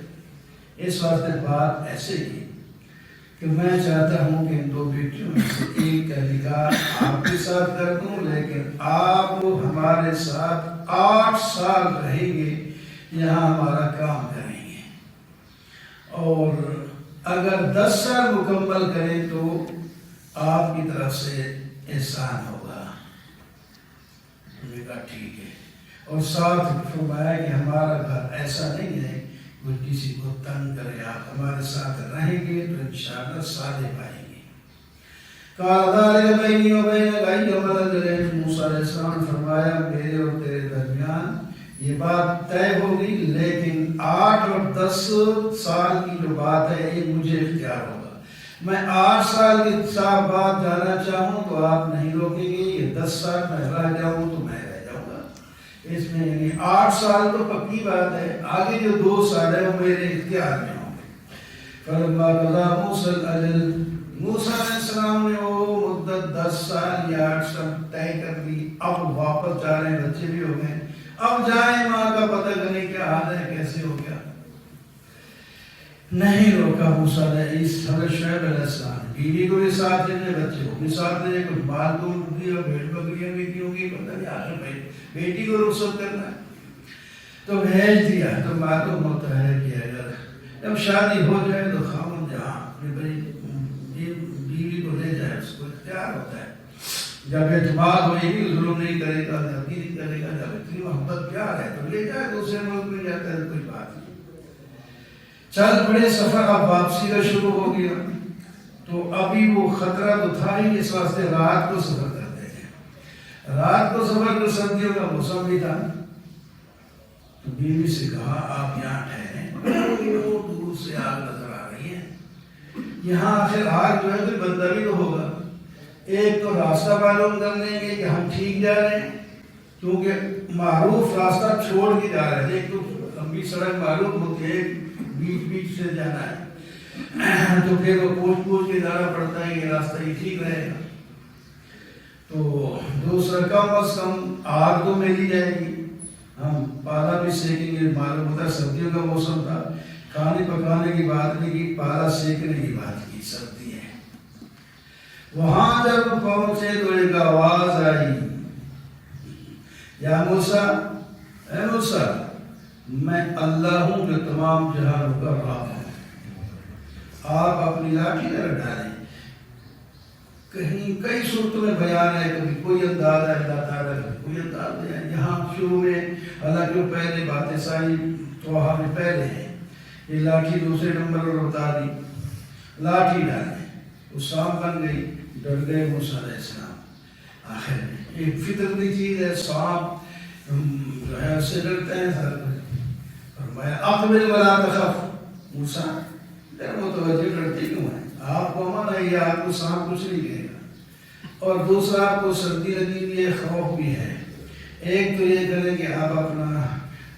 Speaker 2: اس واسطے بات ایسے کی کہ میں چاہتا ہوں کہ ان دو بیٹیوں میں سے ایک کا نکاح آپ کے ساتھ کر دوں، لیکن آپ ہمارے ساتھ 8 سال رہیں گے، یہاں ہمارا کام کریں گے، اور اگر 10 سال مکمل کریں تو آپ کی طرف سے احسان ہوگا۔ انہوں نے کہا ٹھیک ہے، اور ساتھ فرمایا کہ ہمارا گھر ایسا نہیں ہے کوئی کسی کو تنگ کرے، آپ ہمارے ساتھ رہیں گے تو انشاءاللہ سادے پائیں گے۔ موسیٰ علیہ السلام نے فرمایا میرے اور تیرے درمیان یہ بات طے ہوگی، لیکن 8 اور 10 سال کی جو بات ہے یہ مجھے اختیار ہوگا، میں 8 سال کے ساتھ بعد جانا چاہوں تو آپ نہیں روکیں گے، یہ 10 سال میں رہ جاؤں تو میں رہ جاؤں گا، اس میں یعنی 8 سال تو پکی بات ہے، آگے جو 2 سال ہے وہ میرے اختیار میں ہوں گے۔ فلما قضى موسى الأجل، موسیٰ علیہ السلام نے وہ مدت 10 سال یا 8 سال طے کر دی، اب واپس جا رہے ہیں، بچے بھی ہو گئے، اب جائیں ماں کا پتہ کریں کیا حال ہے کیسے ہو گیا، نہیں روکا موسیٰ علیہ شعیب علیہ السلام، بیوی کو بھی ساتھ لینے، بچے کو بھی ساتھ لینے، کچھ مال دودھ دیا، بھیڑ بکریاں بھی دی ہوں گی، پتہ نہیں آخر بیٹی کو رخصت کرنا ہے تو بھیج دیا۔ تو معلوم ہوتا ہے کہ اگر جب شادی ہو جائے تو خاوند جہاں اپنی بیوی کو لے جائے، اس کو اختیار جب اعتماد ہوئے گی ظلم نہیں کرے گا، زیادتی نہیں کرے گا، جب اتنی محبت پیار ہے تو لے جائے دوسرے ملک میں جاتا ہے، کوئی بات نہیں۔ چل پڑے سفر، اب واپسی کا شروع ہو گیا، تو ابھی وہ خطرہ تو تھا ہی، اس واسطے رات کو سفر کرتے ہیں۔ رات کو سفر تو سردیوں کا موسم بھی تھا، تو بیوی سے کہا آپ یہاں ٹھہریں، دور سے آگ نظر آ رہی ہے، یہاں آخر آگ جو ہے کوئی بندہ بھی تو ہوگا، ایک تو راستہ معلوم کر لیں گے کہ ہم ٹھیک جا رہے ہیں، کیونکہ معروف راستہ چھوڑ کے جا رہے ہیں، ایک تو لمبی سڑک معلوم ہوتی ہے، بیچ بیچ سے جانا ہے، تو پھر وہ پوچھ کے جانا پڑتا ہے یہ راستہ ہی ٹھیک رہے گا، تو دوسرا کم از کم آگ تو مل ہی جائے گی، ہم پالا بھی سیکیں گے، معلوم ہوتا ہے سردیوں کا موسم تھا، کھانے پکانے کی بات نہیں کی، پالا سیکنے کی بات کی، سردی ہے۔ وہاں جب پہنچے تو ایک آواز آئی، یا موسیٰ، اے موسیٰ، میں اللہ ہوں جو تمام جہانوں کا رب ہوں، آپ اپنی لاٹھی نہ ڈالیں۔ کہیں کئی صورتوں میں بیان ہے، کبھی کوئی انداز ہے اللہ تعالیٰ کا، کوئی انداز ہے، یہاں شروع میں اللہ جو پہلے باتیں ساری توحا میں پہلے ہیں، یہ لاٹھی دوسرے نمبر پر بتا دی، لاٹھی ڈالیں، وہ سانپ بن گئی، ڈر گئے موسیٰ علیہ السلام۔ آخر میں ایک فطرتی چیز ہے، سانپ جو ہے اس سے ڈرتے ہیں، سر فرمایا اقبل ولا تخف، موسیٰ متوجہ ڈرتے کیوں ہیں، آپ کو امن ہے، یہ آپ کو سانپ کچھ نہیں کہے گا، اور دوسرا آپ کو سردی لگی ہوئی ہے، خوف بھی ہے، ایک تو یہ کریں کہ آپ اپنا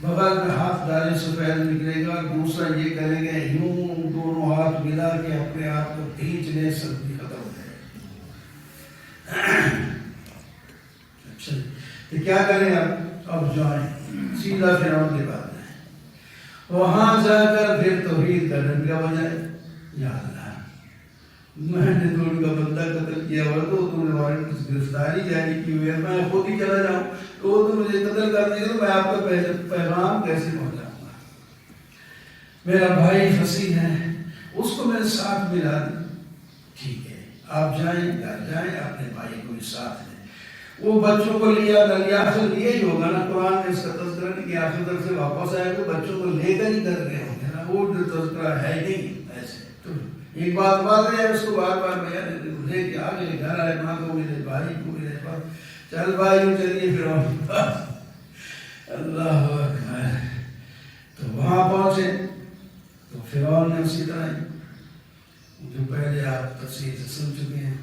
Speaker 2: بغل میں ہاتھ ڈالیں سفید نکلے گا، دوسرا یہ کریں گے یوں دونوں ہاتھ ملا کے اپنے آپ کو کھینچ لیں، سردی ختم ہو جائے۔ اچھا تو کیا کریں اب جائیں سیدھا فرعون کے پاس جائیں، وہاں جا کر پھر توحید کا ڈنڈا بجائے، یا اللہ میں نے تو ان کا بندہ قتل کیا ہوا، تو تم نے وارنٹ گرفتاری جاری کی ہوئی ہے، میں خود ہی چلا جاؤں تو وہ تو مجھے قتل کر دیں گے، تو میں آپ کا پیغام کیسے پہنچاؤں گا، میرا بھائی فصیح ہے، اس کو میرے ساتھ ملا دیں۔ ٹھیک ہے آپ جائیں، گھر جائیں، اپنے بھائی کو بھی ساتھ لیں، وہ بچوں کو لیا نہ لیا، آخر لیے ہی ہوگا نا، قرآن نے اس کا تذکرہ نہیں کیا، آخر تک سے واپس آئے تو بچوں کو لے کر ہی کر گئے ہوں گے نا، وہ جو تذکرہ ہے نہیں ایسے، تو ایک بات ہے اس کو بار بار بیان لے کے آگے گھر آئے، ماں کو ملے، بھائی کو ملے، چل بھائی چلیے پھر اللہ اکبر، تو وہاں پہنچے تو فرعون نے اسی طرح جو پہلے آپ تفصیل سے سن چکے ہیں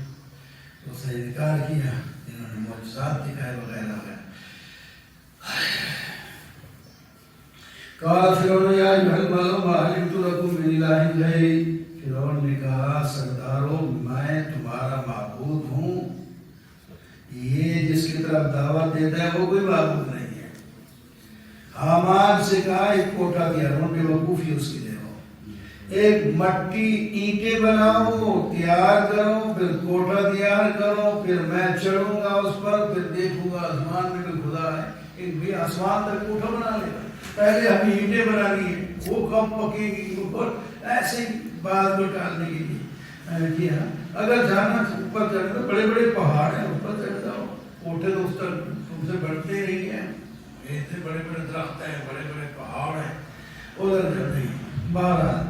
Speaker 2: اس نے انکار کیا، انہوں نے معجزات دکھائے وغیرہ وغیرہ۔ قال فرعون یا ایھا الملأ ما علمت لکم من الہ غیری، فرعون نے کہا سرداروں میں تمہارا معبود ہوں، یہ جس کی طرف دعوت دیتا ہے وہ کوئی معبود نہیں ہے۔ حامان سے کہا ایک کوٹھا دیا، انہوں نے وقوفی اس کی دے دو، ایک مٹی اینٹیں بناؤ تیار کرو، پھر کوٹھا تیار کرو، پھر میں چڑھوں گا اس پر، پھر دیکھوں گا آسمان میں کوئی خدا ہے، ایک بھی آسمان تک کوٹھا بنا لے گا، پہلے ہمیں اینٹیں بنانی ہے، وہ کب پکے گی اوپر، ایسے ہی بات کو ٹالنے کے لیے کیا۔ اگر جانا اوپر چڑھنا، بڑے بڑے پہاڑ ہیں، اوپر چڑھ جاؤ، کوٹھے تو اس تک تم سے بڑھتے نہیں ہیں، اتنے بڑے بڑے درخت ہیں، بڑے بڑے پہاڑ ہیں، ادھر جب نہیں۔ بہرحال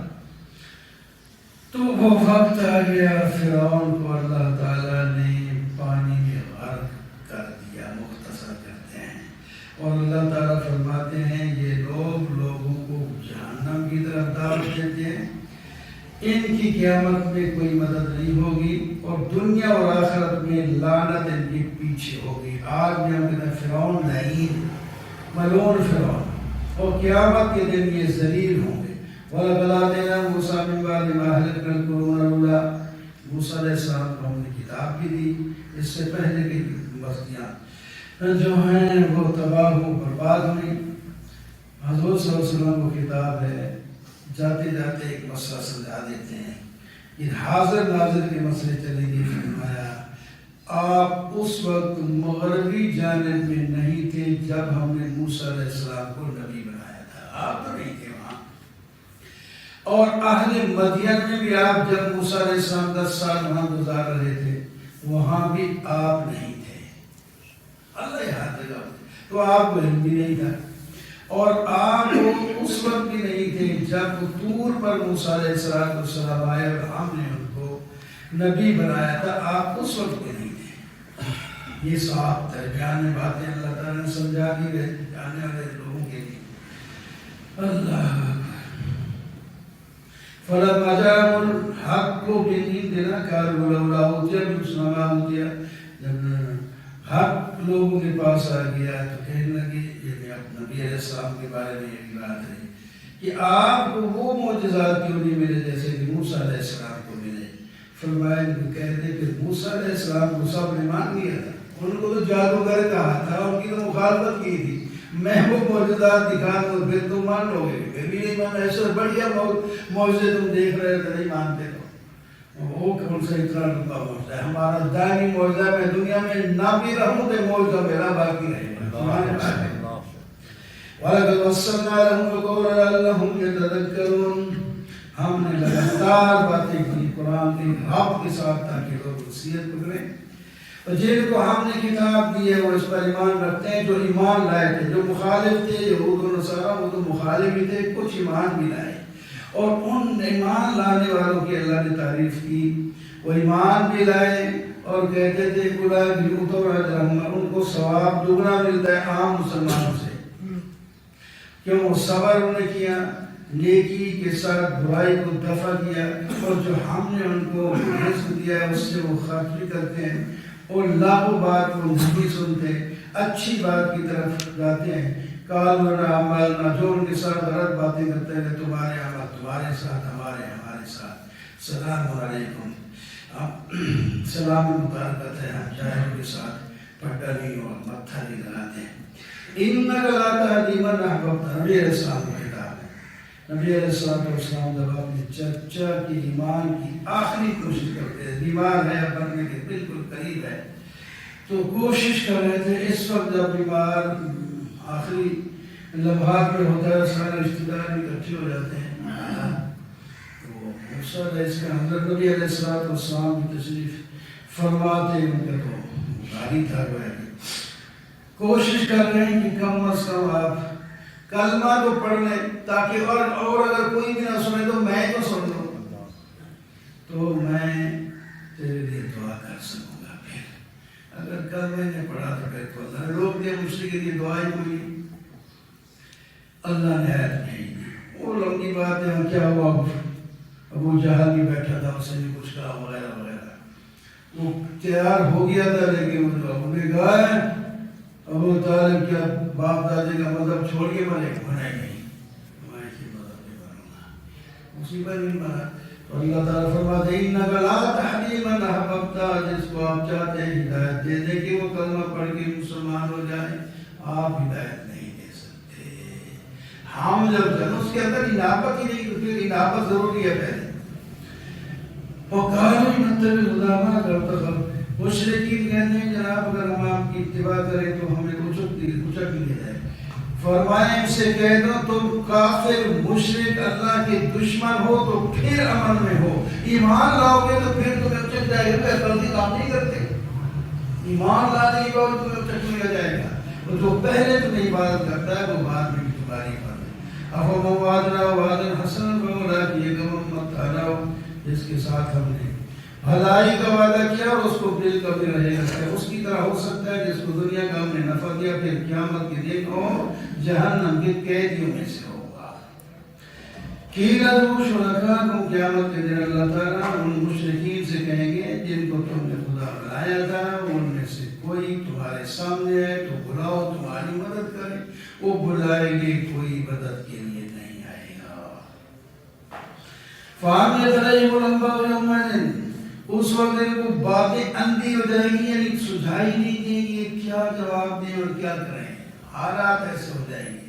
Speaker 2: تو وہ وقت آ گیا، فرعون کو اللہ تعالیٰ نے پانی میں غرق کر دیا، مختصر کرتے ہیں، اور اللہ تعالیٰ فرماتے ہیں یہ لوگ لوگوں کو جہنم کی طرف دعوت دیتے ہیں، ان کی قیامت میں کوئی مدد نہیں ہوگی، اور دنیا اور آخرت میں لعنت ان کے پیچھے ہوگی۔ آج میں ہم کہتے ہیں فرعون لعین، ملعون فرعون، اور قیامت کے دن یہ ذلیل ہوں گے۔ وَلَقَدْ آتَيْنَا مُوسَىٰ مِن بَعْدِ مَا أَهْلَكْنَا الْقُرُونَ الْأُولَىٰ، موسیٰ علیہ السلام کو ہم نے کتاب بھی دی، اس سے پہلے کی بستیاں جو ہیں وہ تباہ و برباد ہوئی۔ حضور صلی اللہ علیہ وسلم کو کتاب ہے، جاتے جاتے ایک مسئلہ سمجھا دیتے ہیں، یہ حاضر ناظر کے مسئلے چلیں گے۔ فرمایا آپ اس وقت مغربی جانب میں نہیں تھے جب ہم نے موسیٰ علیہ السلام کو نبی بنایا تھا، آپ تو نہیں تھے وہاں، اور اہل مدین میں بھی آپ جب موسیٰ علیہ السلام 10 سال وہاں گزار رہے تھے وہاں بھی آپ نہیں تھے۔ تو آپ کو علم بھی نہیں تھا، اور آپ اس وقت بھی نہیں تھے جب طور پر موسیٰ علیہ السلام آئے اور ہم نے ان کو نبی بنایا تھا، آپ اس وقت بھی نہیں تھے۔ یہ صاحب درمیان باتیں اللہ تعالیٰ نے سمجھا دی گئے جانے والے لوگوں کے لیے۔ اللہ فلما جاءهم الحق من عندنا قالوا لولا أوتي مثل ما أوتي، جب حق لوگوں کے پاس آ گیا تو کہنے لگے، یہ نبی علیہ السلام کے بارے میں یہ بات ہے کہ آپ کو وہ معجزات کیوں نہیں ملے جیسے کہ موسیٰ علیہ السلام کو ملے۔ فرمایا کہ کہتے کہ موسیٰ علیہ السلام کو سب نے مان لیا تھا، ان کو تو جادوگر کہا تھا، ان کی تو مخالفت کی تھی، میں وہ معجزات دکھا دوں پھر تم مان لو گے، پھر بھی نہیں مان، ایسے بڑھیا معجزے تم دیکھ رہے تھے نہیں مانتے تو وہ کون سا اتنا لمبا معجزہ ہے؟ ہمارا دائمی معجزہ، میں دنیا میں نہ بھی رہوں تو معجزہ میرا باقی رہے گا۔ وَلَقَدْ وَصَّلْنَا لَهُمُ الْقَوْلَ لَعَلَّهُمْ يَتَذَكَّرُونَ، ہم نے لگاتار باتیں کی قرآن کے رب کے ساتھ تاکہ لوگ نصیحت پکڑیں، اور جن کو ہم نے کتاب دی ہے وہ اس پر ایمان رکھتے ہیں، جو ایمان لائے تھے، جو مخالف تھے یہود و نصارہ وہ تو مخالف ہی تھے، کچھ ایمان بھی لائے، اور ان ایمان لانے والوں کی اللہ نے تعریف کی، وہ ایمان بھی لائے اور کہتے تھے ان کو ثواب دگنا ملتا ہے عام مسلمانوں سے، کیوں صبر انہوں نے کیا، نیکی کے ساتھ برائی کو دفع کیا، اور جو ہم نے ان کو رزق دیا ہے اس سے وہ خرچ بھی کرتے ہیں، اور لاغو بات کو نہیں سنتے، اچھی بات کی طرف جاتے ہیں۔ قالوا اعمالنا، جو ان کے ساتھ غلط باتیں کرتے ہیں، تمہارے عمل تمہارے ساتھ، ہمارے ساتھ، سلام علیکم، سلام مبارکت ہے، ہم جاہلوں کے ساتھ پٹا نہیں اور متھا نہیں لگاتے ہیں۔ انک لا تہدی من احببت، نبی علیہ السلام کا خطاب ہے۔ نبی علیہ السلام جب اپنے چچا کی ایمان کی آخری کوشش کرتے ہیں، بیمار ہے بننے کے بالکل قریب ہے، تو کوشش کر رہے تھے، اس وقت جب بیمار آخری لمحات میں ہوتا ہے، سارے رشتہ دار بھی اکٹھے ہو جاتے ہیں، تو موسیٰ اس کا حضرت نبی علیہ السلام کی تشریف فرماتے ان کا تو بھاری تھا، کوشش کر رہے ہیں کہ کم از کم آپ کلمہ کو پڑھ لیں تاکہ اور اگر کوئی بھی نہ سنے تو میں تو سن لوں، تو میں تیرے لیے دعا کر سکوں گا۔ پھر اگر کلمہ نے پڑھا تو پھر تو اللہ نے روک دیا، مجھ کے لیے دعائیں ہوئی، اللہ نے ہدایت نہیں دی۔ وہ لمبی بات ہے، کیا ہوا، ابو جہل بھی بیٹھا تھا، اسے بھی کچھ کہا وغیرہ وغیرہ، وہ تیار ہو گیا تھا، لیکن وہ ابو نے کہا ابو طالب کیا باپ دادے کا مذہب چھوڑ کے مرے، بنائے نہیں، میں اسی مذہب پہ بنوں گا، اسی پر نہیں بنا۔ تو اللہ تعالیٰ فرماتے ہیں انک لا تہدی من احببت، جس کو آپ چاہتے ہیں ہدایت دے دے کہ وہ کلمہ پڑھ کے مسلمان ہو جائے، آپ ہدایت نہیں دے سکتے۔ ہم جب اس کے اندر انابت ہی نہیں، پھر انابت ضروری ہے پہلے۔ وقالوا نتبع الهدى معك وارتقب، مشرکین کہتے ہیں جناب اگر ہم آپ کی اتباع کریں تو ہمیں اچک لیا جائے۔ فرمائیں ان سے کہہ دو تم کافر مشرک اللہ کے دشمن ہو تو پھر امن میں ہو، ایمان لاؤ گے تو پھر تمہیں اچک جائے گا، غلطی کام نہیں کرتے، ایمان لانے کے بعد تمہیں اچک لیا جائے گا، اور جو پہلے تمہیں عبادت کرتا ہے وہ بعد میں بھی تمہاری عبادت ہے۔ افمن وعدنا وعدا حسنا فاولئک هم المتقون، جس کے ساتھ ہم نے بھلائی کا وعدہ کیا اور اس کو دل کبھی رہے گا، اس کی طرح ہو سکتا ہے جس کو دنیا کا ہم نے نفع دیا پھر قیامت کے دن اور جہنم کے قیدیوں میں سے ہوگا۔ قیل ادعوا شرکاءکم، قیامت کے دن اللہ تعالیٰ ان مشرکین سے کہیں گے جن کو تم نے خدا بنایا تھا، ان میں سے کوئی تمہارے سامنے ہے تو بلاؤ تمہاری مدد کرے، وہ بلائیں گے کوئی مدد کے لیے نہیں آئے گا۔ فَعَمِيَتْ عَلَيْهِمُ الْأَنْبَاءُ يَوْمَئِذٍ، اس وقت ان کو باتیں اندھی ہو جائیں گی، یعنی سجھائی نہیں دیں گی کیا جواب دیں اور کیا کریں، حالات ایسے ہو جائیں گے۔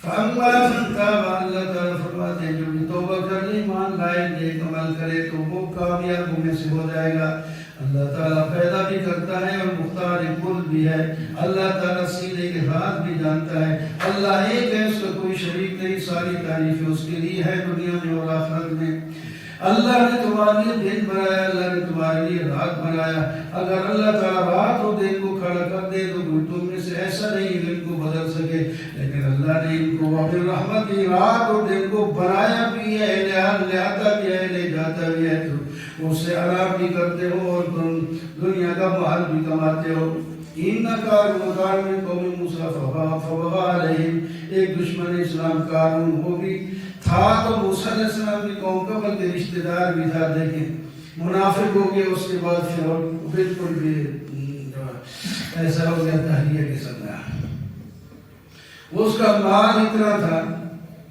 Speaker 2: فَأَمَّا مَنْ تَابَ، اللہ تعالیٰ فرماتے ہیں جو بھی توبہ کر لے، ایمان لائے، نیک عمل کرے تو وہ کامیابوں میں سے ہو جائے گا۔ اللہ تعالیٰ پیدا بھی کرتا ہے اور مختار کل بھی ہے، اللہ تعالیٰ سینے کے ہاتھ بھی جانتا ہے، اللہ ایک ہے، اس کا کوئی شریک نہیں، ساری تعریفیں اس کے لیے ہے دنیا میں اور آخرت میں۔ اللہ نے تمہارے لیے دن بنایا، اللہ نے تمہارے لیے رات بنایا، اگر اللہ تعالیٰ رات اور دن کو کھڑا کر دے تو کوئی تم میں سے سے ایسا نہیں کہ ان کو بدل سکے، لیکن اللہ نے ان کو اپنی رحمت کی رات اور دن کو بنایا بھی ہے، لے آتا بھی ہے، لے جاتا بھی ہے، تو اس سے آرام بھی کرتے ہو اور تم دنیا کا مال بھی کماتے ہو۔ ان قارون من قوم موسیٰ فبغى علیہم، ایک دشمن اسلام قارون وہ بھی تھا تو موسیٰ علیہ السلام کی قوم کا، بلکہ رشتہ دار بھی تھا، لیکن منافق ہو گیا۔ اس کے بعد پھر بالکل بھی ایسا ہو گیا تحریہ قسم کا۔ اس کا مال اتنا تھا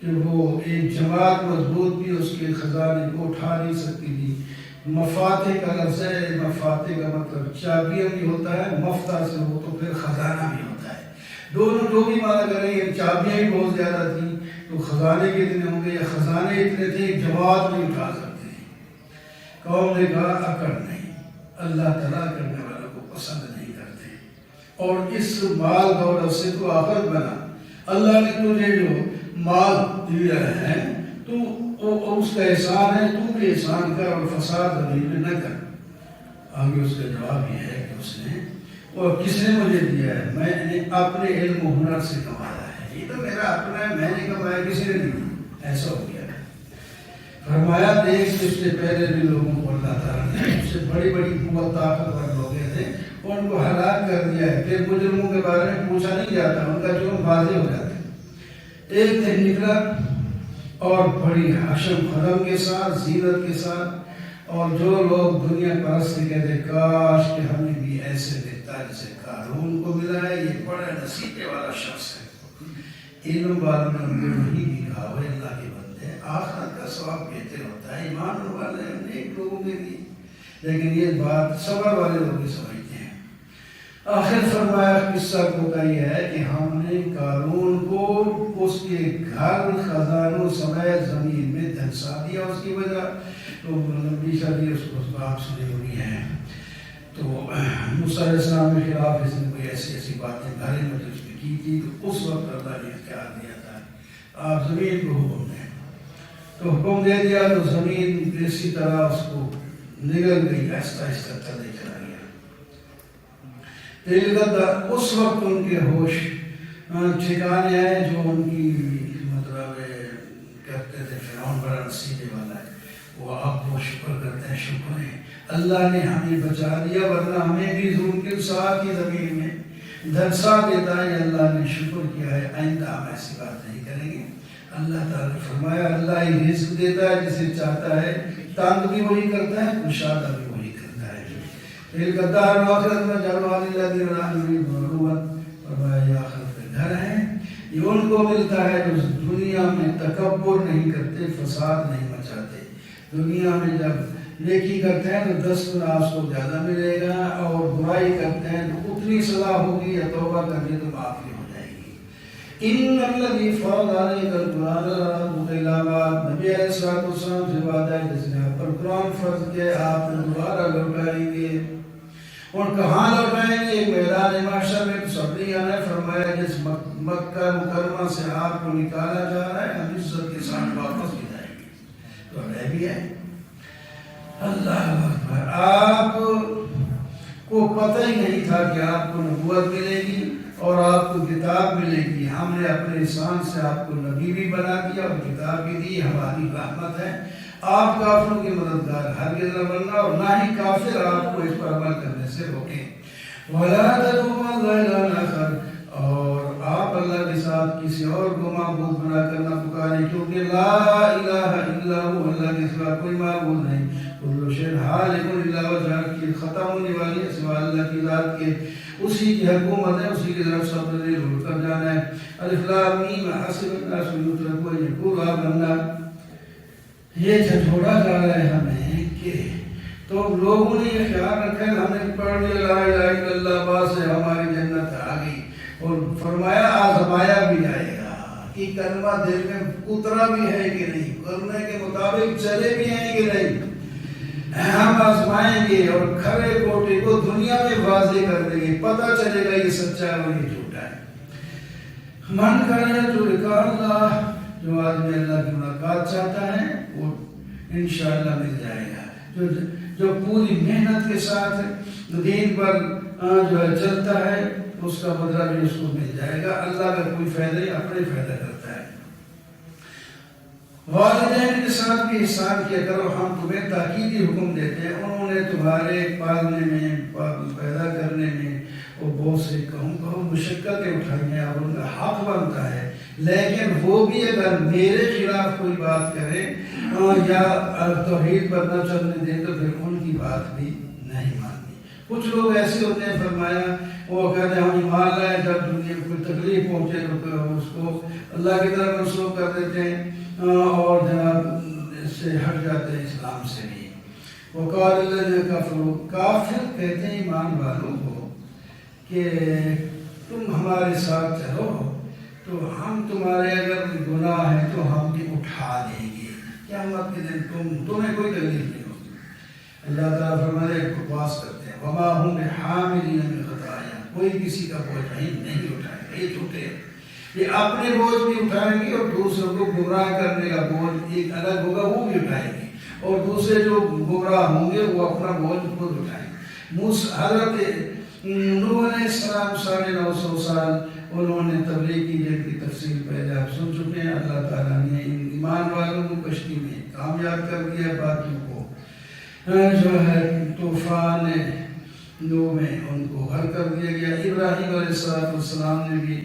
Speaker 2: کہ وہ ایک جماعت مضبوط بھی اس کے خزانے کو اٹھا نہیں سکتی تھی۔ مفاتح کا لفظ ہے، مفاتح کا مطلب چابیاں بھی ہوتا ہے، مفتاح سے ہو تو پھر خزانہ بھی ہوتا ہے، دونوں جو بھی معنی کریں گے۔ چابیاں ہی بہت زیادہ تھیں تو خزانے کتنے ہوں گے، یا خزانے اتنے تھے ایک جماعت نہیں اٹھا سکتے۔ قوم نے کہا اکڑ نہیں، اللہ تعالیٰ کرنے والوں کو پسند نہیں کرتے، اور اس مال دولت سے تو آخرت بنا۔ اللہ نے تجھے جو مال دیا ہے تو اس کا احسان ہے، تو بھی احسان کر اور فساد زمین میں نہ کر۔ آگے اس کا جواب یہ ہے کہ اس نے، اور کس نے مجھے دیا ہے؟ میں نے اپنے علم و ہنر سے کمایا ہے، یہ تو میرا اپنا ہے، میں نے کمایا، کسی نے نہیں۔ ایسا ہو گیا۔ فرمایا دیکھ کہ اس سے پہلے بھی لوگوں کو اللہ تعالیٰ نے اس سے بڑی بڑی قوت طاقتور لوگ تھے، ان کو ہلاک کر دیا ہے، پھر مجرموں کے بارے میں پوچھا نہیں جاتا، ان کا جرم واضح ہو جاتا ہے۔ ایک دن نکلا اور بڑی حشم خدم کے ساتھ، زینت کے ساتھ، اور جو لوگ دنیا پرست کہتے کاش کہ ہمیں بھی ایسے دیتا جیسے قارون کو ملا ہے، یہ بڑا نصیبے والا شخص ہے۔ علم والوں نے ان کو نہیں بھی کہا وہ اللہ کے بندے، آخرت کا ثواب بہتر ہوتا ہے ایمان والے نیک لوگوں کے لیے، لیکن یہ بات صبر والے لوگ سمجھتے ہیں۔ آخر فرمایا قصہ کو کا یہ ہے کہ ہم نے قارون کو اس کے گھر خزانوں سمیت زمین میں دھنسا دیا، اس کی وجہ تو لمبی شادی اس کو آپ سنی ہوئی ہے۔ تو موسیٰ علیہ السلام کے خلاف اس نے کوئی ایسی ایسی باتیں گھرے میں اس نے کی تھی، تو اس وقت اللہ نے اختیار دیا تھا آپ زمین کو حکم دیں، تو حکم دے دیا تو زمین اسی طرح اس کو نگل گئی، آہستہ آہستہ تلے چلا گیا۔ اس وقت ان کے ہوش ٹھکانے آئے جو ان کی مطلب کہتے تھے فرعون بڑا نصیبے والا ہے، وہ اب وہ شکر کرتے ہیں، شکر ہے اللہ نے ہمیں بچا دیا، ورنہ ہمیں بھی ظلم کے ساتھ ہی زمین میں دھنسا دیتا ہے۔ اللہ نے شکر کیا ہے، آئندہ ہم ایسی بات نہیں کریں گے۔ اللہ تعالیٰ نے فرمایا اللہ ہی رزق دیتا ہے جسے چاہتا ہے، تنگ بھی وہی کرتا ہے، کشادہ بھی وہی کرتا ہے۔ القدار آخرت میں جلوال اللہ دی رحمی معلومت، فرمایا یہ آخرت کے گھر ہیں، یہ ان کو ملتا ہے جو دنیا میں تکبر نہیں کرتے، فساد نہیں مچاتے۔ دنیا میں جب نیکی کرتے ہیں تو 10 گنا اس کو زیادہ ملے گا، اور برائی کرتے ہیں تو اتنی سزا ہوگی، یا توبہ کرنے تو معافی ہو جائے گی۔ ان الذی فرض علیک القرآن لرادک الی بعد، نبی علیہ الصلوۃ والسلام سے وعدہ ہے جس نے آپ پر قرآن فرض کیا آپ نے دوبارہ لوٹائیں گے، اور کہاں لوٹائیں گے؟ میدان محشر میں۔ صبریہ نے فرمایا جس مکہ مکرمہ سے آپ کو نکالا جا رہا ہے، ہم عزت کے ساتھ واپس بھی جائیں گے، تو رہ بھی ہے۔ اللہ اکبر۔ آپ کو پتہ ہی نہیں تھا کہ آپ کو نبوت ملے گی اور آپ کو کتاب ملے گی، ہم نے اپنے احسان سے آپ کو نبی بھی بنا دیا اور کتاب بھی دی، ہماری رحمت ہے۔ آپ کافروں کے مددگار ہرگز نہ بننا، اور نہ ہی کافر آپ کو اس پر عمل کرنے سے روکیں۔ وَلَا تَدْعُوا مَعَ اللَّهِ إِلَٰهًا آخَرَ، اور آپ اللہ کے ساتھ کسی اور کو معبود بنا کر نہ پکاریں، کیونکہ لا الہ الا ہو، اللہ کے سوا کوئی معبود نہیں۔ کل شیء ہالک الا وجہہ، کی ختم ہونے والی ہے سوا اللہ کی ذات کے، اسی کی حکومت ہے، اسی کی طرف سب نے رجوع کر جانا ہے۔ الف لام میم حسب الناس ان یترکوا ان یقولوا آمنا، یہ جھنجھوڑا جا رہا ہے ہمیں کہ تو لوگوں نے یہ خیال رکھا ہے ہم نے پڑھ لیا لا الہ الا اللہ بس ہماری جنت آ گئی، اور فرمایا آزمایا بھی جائے گا کہ کلمہ دل میں اترا بھی ہے کہ نہیں، کرنے کے مطابق چلے بھی ہیں کہ نہیں۔ ہم آزمائیں گے اور کھرے کوٹے کو دنیا میں واضح کر دیں گے، پتہ چلے گا یہ سچا ہے اور یہ جھوٹا ہے۔ من کرے جو لقاء اللہ، جو آدمی اللہ کی ملاقات چاہتا ہے وہ انشاءاللہ مل جائے گا۔ جو پوری محنت کے ساتھ دین پر جو ہے چلتا ہے اس کا بدلہ بھی اس کو مل جائے گا. اللہ کا کوئی فائدہ نہیں، اپنا ہی فائدہ کرتا ہے. والدین کے ساتھ بھی احسان کیا کرو، ہم تمہیں تاکیدی حکم دیتے ہیں. انہوں نے تمہارے پالنے میں، پیدا کرنے میں وہ بہت سے مشقتیں اٹھائی ہیں اور ان کا حق بنتا ہے، لیکن وہ بھی اگر میرے خلاف کوئی بات کرے یا توحید پر نہ چلنے دیں تو پھر ان کی بات بھی نہیں ماننی. کچھ لوگ ایسے ہوتے ہیں، فرمایا وہ کہتے ہیں ہم ایمان لائے، جب دنیا میں کوئی تکلیف پہنچے تو اس کو اللہ کی طرف منسوخ کر دیتے ہیں اور جناب اس سے ہٹ جاتے ہیں، اسلام سے بھی. وقال الذین کفروا، کافر کہتے ہیں ایمان والوں کو کہ تم ہمارے ساتھ چلو تو ہم تمہارے اگر گناہ ہیں تو ہم بھی اٹھا دیں گے، قیامت کے دن تمہیں کوئی تکلیف نہیں ہوگی. اللہ تعالیٰ فرماتے ہیں بکواس کرتے ہیں، وما هم بحاملین من خطایا، کوئی کسی کا بوجھ نہیں اٹھائے گا. یہ جھوٹے ہیں، یہ اپنے بوجھ بھی اٹھائیں گے اور دوسروں کو گمراہ کرنے کا بوجھ ایک الگ ہوگا، وہ بھی اٹھائیں گے، اور دوسرے جو گمراہ ہوں گے وہ اپنا بوجھ خود اٹھائیں گے. حضرت نوح علیہ السلام 950 سال انہوں نے تبلیغ کی، جن کی تفصیل پہلے آپ سن چکے ہیں. اللہ تعالیٰ نے ایمان والوں کو کشتی میں کامیاب کر دیا، باقیوں کو جو ہے طوفان نوح میں ان کو غرق کر دیا گیا. ابراہیم علیہ السلام نے بھی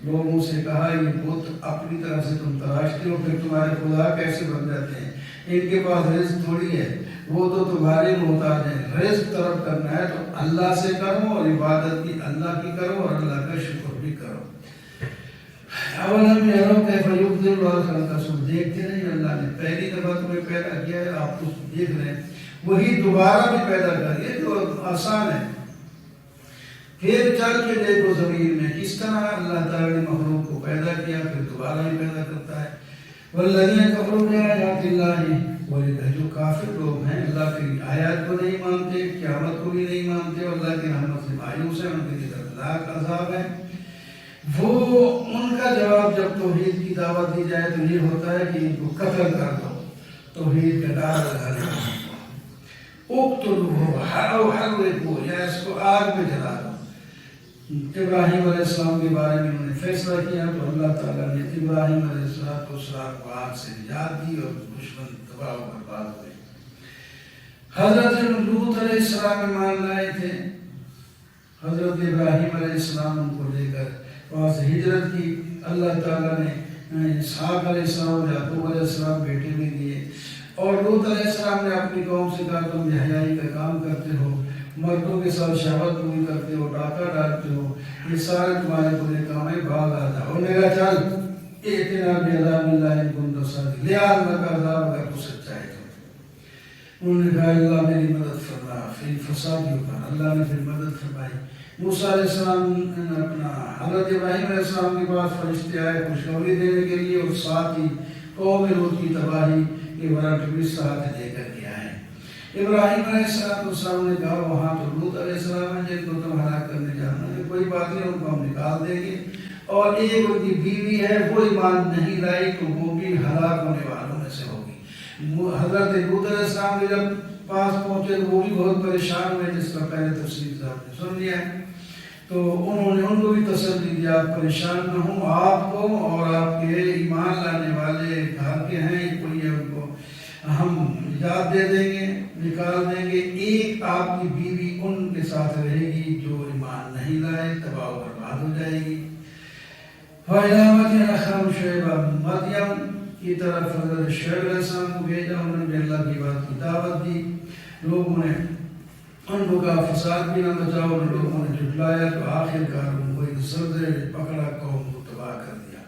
Speaker 2: لوگوں سے کہا یہ بت اپنی طرف سے تم تراشتے ہو، پھر تمہارے خدا کیسے بن جاتے ہیں؟ ان کے پاس رزق تھوڑی ہے، وہ تو تمہارے محتاج ہیں. رزق طلب کرنا ہے تو اللہ سے کرو اور عبادت بھی اللہ کی کرو اور اللہ کا شکر بھی کرو. اولم یروا کیف یبدئ اللہ خلق، دیکھتے نہیں اللہ نے پہلی دفعہ تمہیں پیدا کیا ہے، آپ تو دیکھ رہے ہیں، وہی دوبارہ بھی پیدا کریے جو آسان ہے. پھر چل کے دیکھو زمین میں کس طرح اللہ تعالیٰ نے مخلوق کو پیدا کیا، پھر دوبارہ بھی پیدا کرتا ہے. والذین کفروا بآیات اللہ، جو کافر لوگ ہیں اللہ کی آیات کو نہیں مانتے، قیامت کو بھی نہیں مانتے، اللہ کی رحمت سے مایوس ہیں، ان کے لیے دردناک عذاب ہے. وہ ان کا جواب جب توحید کی دعوت دی جائے تو یہ ہوتا ہے کہ ان کو قتل کر دو، توحید کا ڈار لگا دو، اقتلوہ او حرقوہ، یا اس کو آگ میں جلا دو. ابراہیم علیہ السلام کے بارے میں انہوں نے فیصلہ کیا تو اللہ تعالیٰ نے ابراہیم علیہ السلام کو آگ سے نجات دی اور دشمن تباہ و برباد ہوئے. حضرت لوط علیہ السلام ایمان لائے تھے، حضرت ابراہیم علیہ السلام ان کو لے کر وہاں سے ہجرت کی. اللہ تعالیٰ نے اسحاق علیہ السلام، یعقوب علیہ السلام بیٹے بھی دیے، اور لوط علیہ السلام نے اپنی قوم سے کہا تم حیائی کا کام کرتے ہو، مردوں کے ساتھ شہوت پوری کرتے ہو، ڈاکہ ڈالتے ہو، یہ سارے تمہارے برے کام ہیں، بھاگ آ جاؤ. انہوں نے کہا چل ائتنا بعذاب اللہ ان کنت صادقین، لے آ اللہ کا عذاب اگر تو سچا ہے تو. انہوں نے کہا اللہ میری مدد فرما، پھر فسادیوں پر اللہ نے پھر مدد فرمائی. موسیٰ علیہ السلام اپنا حضرت ابراہیم علیہ السلام کے پاس فرشتے آئے خوشخبری دینے کے لیے، اور ساتھ ہی قوم لوط کی تباہی کے ورق بھی ساتھ لے کر کے آئے. ابراہیم علیہ السلام نے کہا وہاں تو لوط علیہ السلام ہے جن کو تم ہلاک کرنے جانا ہے، کوئی بات نہیں، ان کو ہم نکال دیں گے. اور ایک ان کی بیوی ہے وہ ایمان نہیں لائی تو وہ بھی ہلاک ہونے والوں میں سے ہوگی. حضرت لوط علیہ السلام کے جب پاس پہنچے تو وہ بھی بہت پریشان ہوئے، جس کا پہلے تفصیل صاحب نے سن لیا ہے. تو انہوں نے ان کو بھی تسلی دیا آپ پریشان نہ ہوں، آپ کو اور آپ کے ایمان لانے والے گھر کے ہیں کوئی ہے، ان کو ہم نجات دے دیں گے، نکال دیں گے. ایک آپ کی بیوی ان کے ساتھ رہے گی جو ایمان نہیں لائے، تباہ و برباد ہو جائے گی. وَإِلَىٰ مَدْيَنَ أَخَاهُمْ شُعَيْبًا، مدین کی طرف حضرت شعیب علیہ السلام کو بھیجا، انہوں نے بھی اللہ کی بات کی دعوت دی. لوگوں نے ان کو کہا فساد بھی نہ بچاؤ، اور لوگوں نے جھٹلایا تو آخر کار ان کو ایک زلزلے نے پکڑا، قوم کو تباہ کر دیا.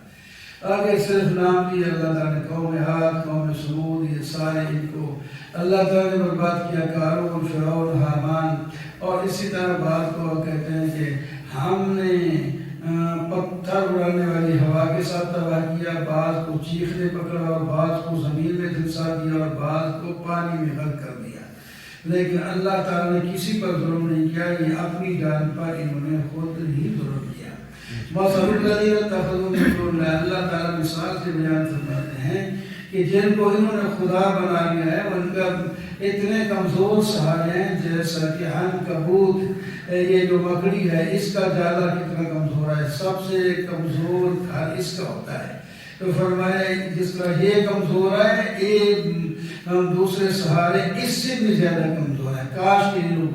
Speaker 2: آگے صرف نام دی اللہ تعالیٰ نے قوم عاد، قوم ثمود، یہ سارے ان کو اللہ تعالیٰ نے برباد کیا. قارون، فرعون، حامان، اور اسی طرح بعض کو کہتے ہیں کہ ہم نے پتھر اڑانے والی ہوا کے ساتھ تباہ کیا، بعض کو چیخ نے پکڑا اور بعض کو زمین میں دھنسا دیا اور بعض کو پانی میں غرق کر دیا. لیکن اللہ تعالیٰ نے کسی پر ظلم نہیں کیا، یہ اپنی جان پر انہوں نے خود ہی ظلم کیا. مثل الذین اتخذوا من دون اللہ، اللہ تعالیٰ مثال سے بیان فرماتے ہیں کہ جن کو انہوں نے خدا بنا لیا ہے ان کا اتنے کمزور سہارے ہیں جیسا کہ عنکبوت یہ جو مکڑی ہے اس کا جالا کتنا کمزور ہے، سب سے کمزور گھر اس کا ہوتا ہے. تو فرمایا جس طرح یہ کمزور ہے یہ دوسرے سہارے اس سے بھی زیادہ کمزور ہے. کاش کے لوگ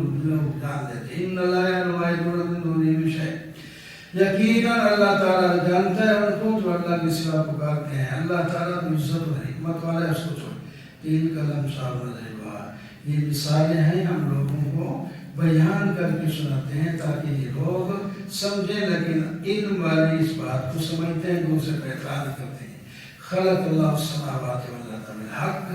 Speaker 2: جان لیتے. ان اللہ یعلم من دونه شیء، یقیناً اللہ تعالیٰ جانتا ہے ان کو جو اللہ کے سوا پکارتے ہیں. اللہ تعالیٰ تو عزت و حکمت والا ہے، اس کو چھوڑ. تین قلم صاحب یہ مثالیں ہیں ہم لوگوں کو بیان کر کے سناتے ہیں تاکہ یہ لوگ سمجھیں، لیکن علم والی اس بات کو سمجھتے ہیں، دوسرے پہ اعتراض کرتے ہیں. خلق اللہ السماوات والارض بالحق،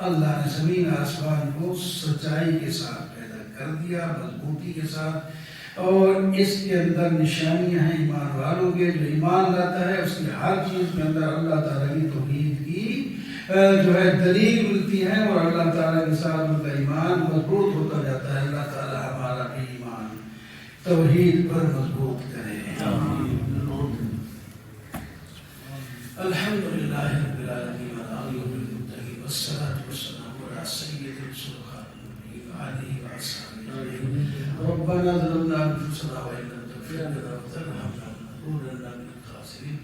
Speaker 2: اللہ نے زمین آسمان کو سچائی کے ساتھ پیدا کر دیا، مضبوطی کے ساتھ، اور اس کے اندر نشانیاں ہیں ایمان والوں کے. جو ایمان لاتا ہے اس کی ہر چیز کے اندر اللہ تعالیٰ کی توحید کی جو ہے دلیل ملتی ہے، اور اللہ تعالیٰ کے ساتھ ان کا ایمان مضبوط ہوتا جاتا ہے. اللہ تعالیٰ ہمارا بھی ایمان توحید پر مضبوط کرے. الحمدللہ رب العالمین والصلاة والسلام علی سید رسول خاتم النبیین وآلہ وصحبہ اجمعین. ربنا ظلمنا انفسنا وإن لم تغفر لنا وترحمنا لنكونن من الخاسرین.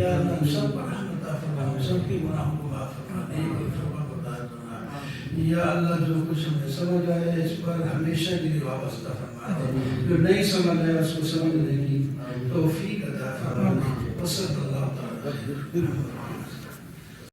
Speaker 2: یا اللہ ہم سب پر رحمت فرما، ہم سب کی گناہوں کو معاف فرما، نیک اور توبہ بردار بنا. یا اللہ جو کچھ ہمیں سمجھ آیا اس پر ہمیشہ کے لیے وابستہ فرما دے، جو نہیں سمجھ آیا اس کو سمجھنے کی توفیق عطا فرما. وصلی اللہ تعالی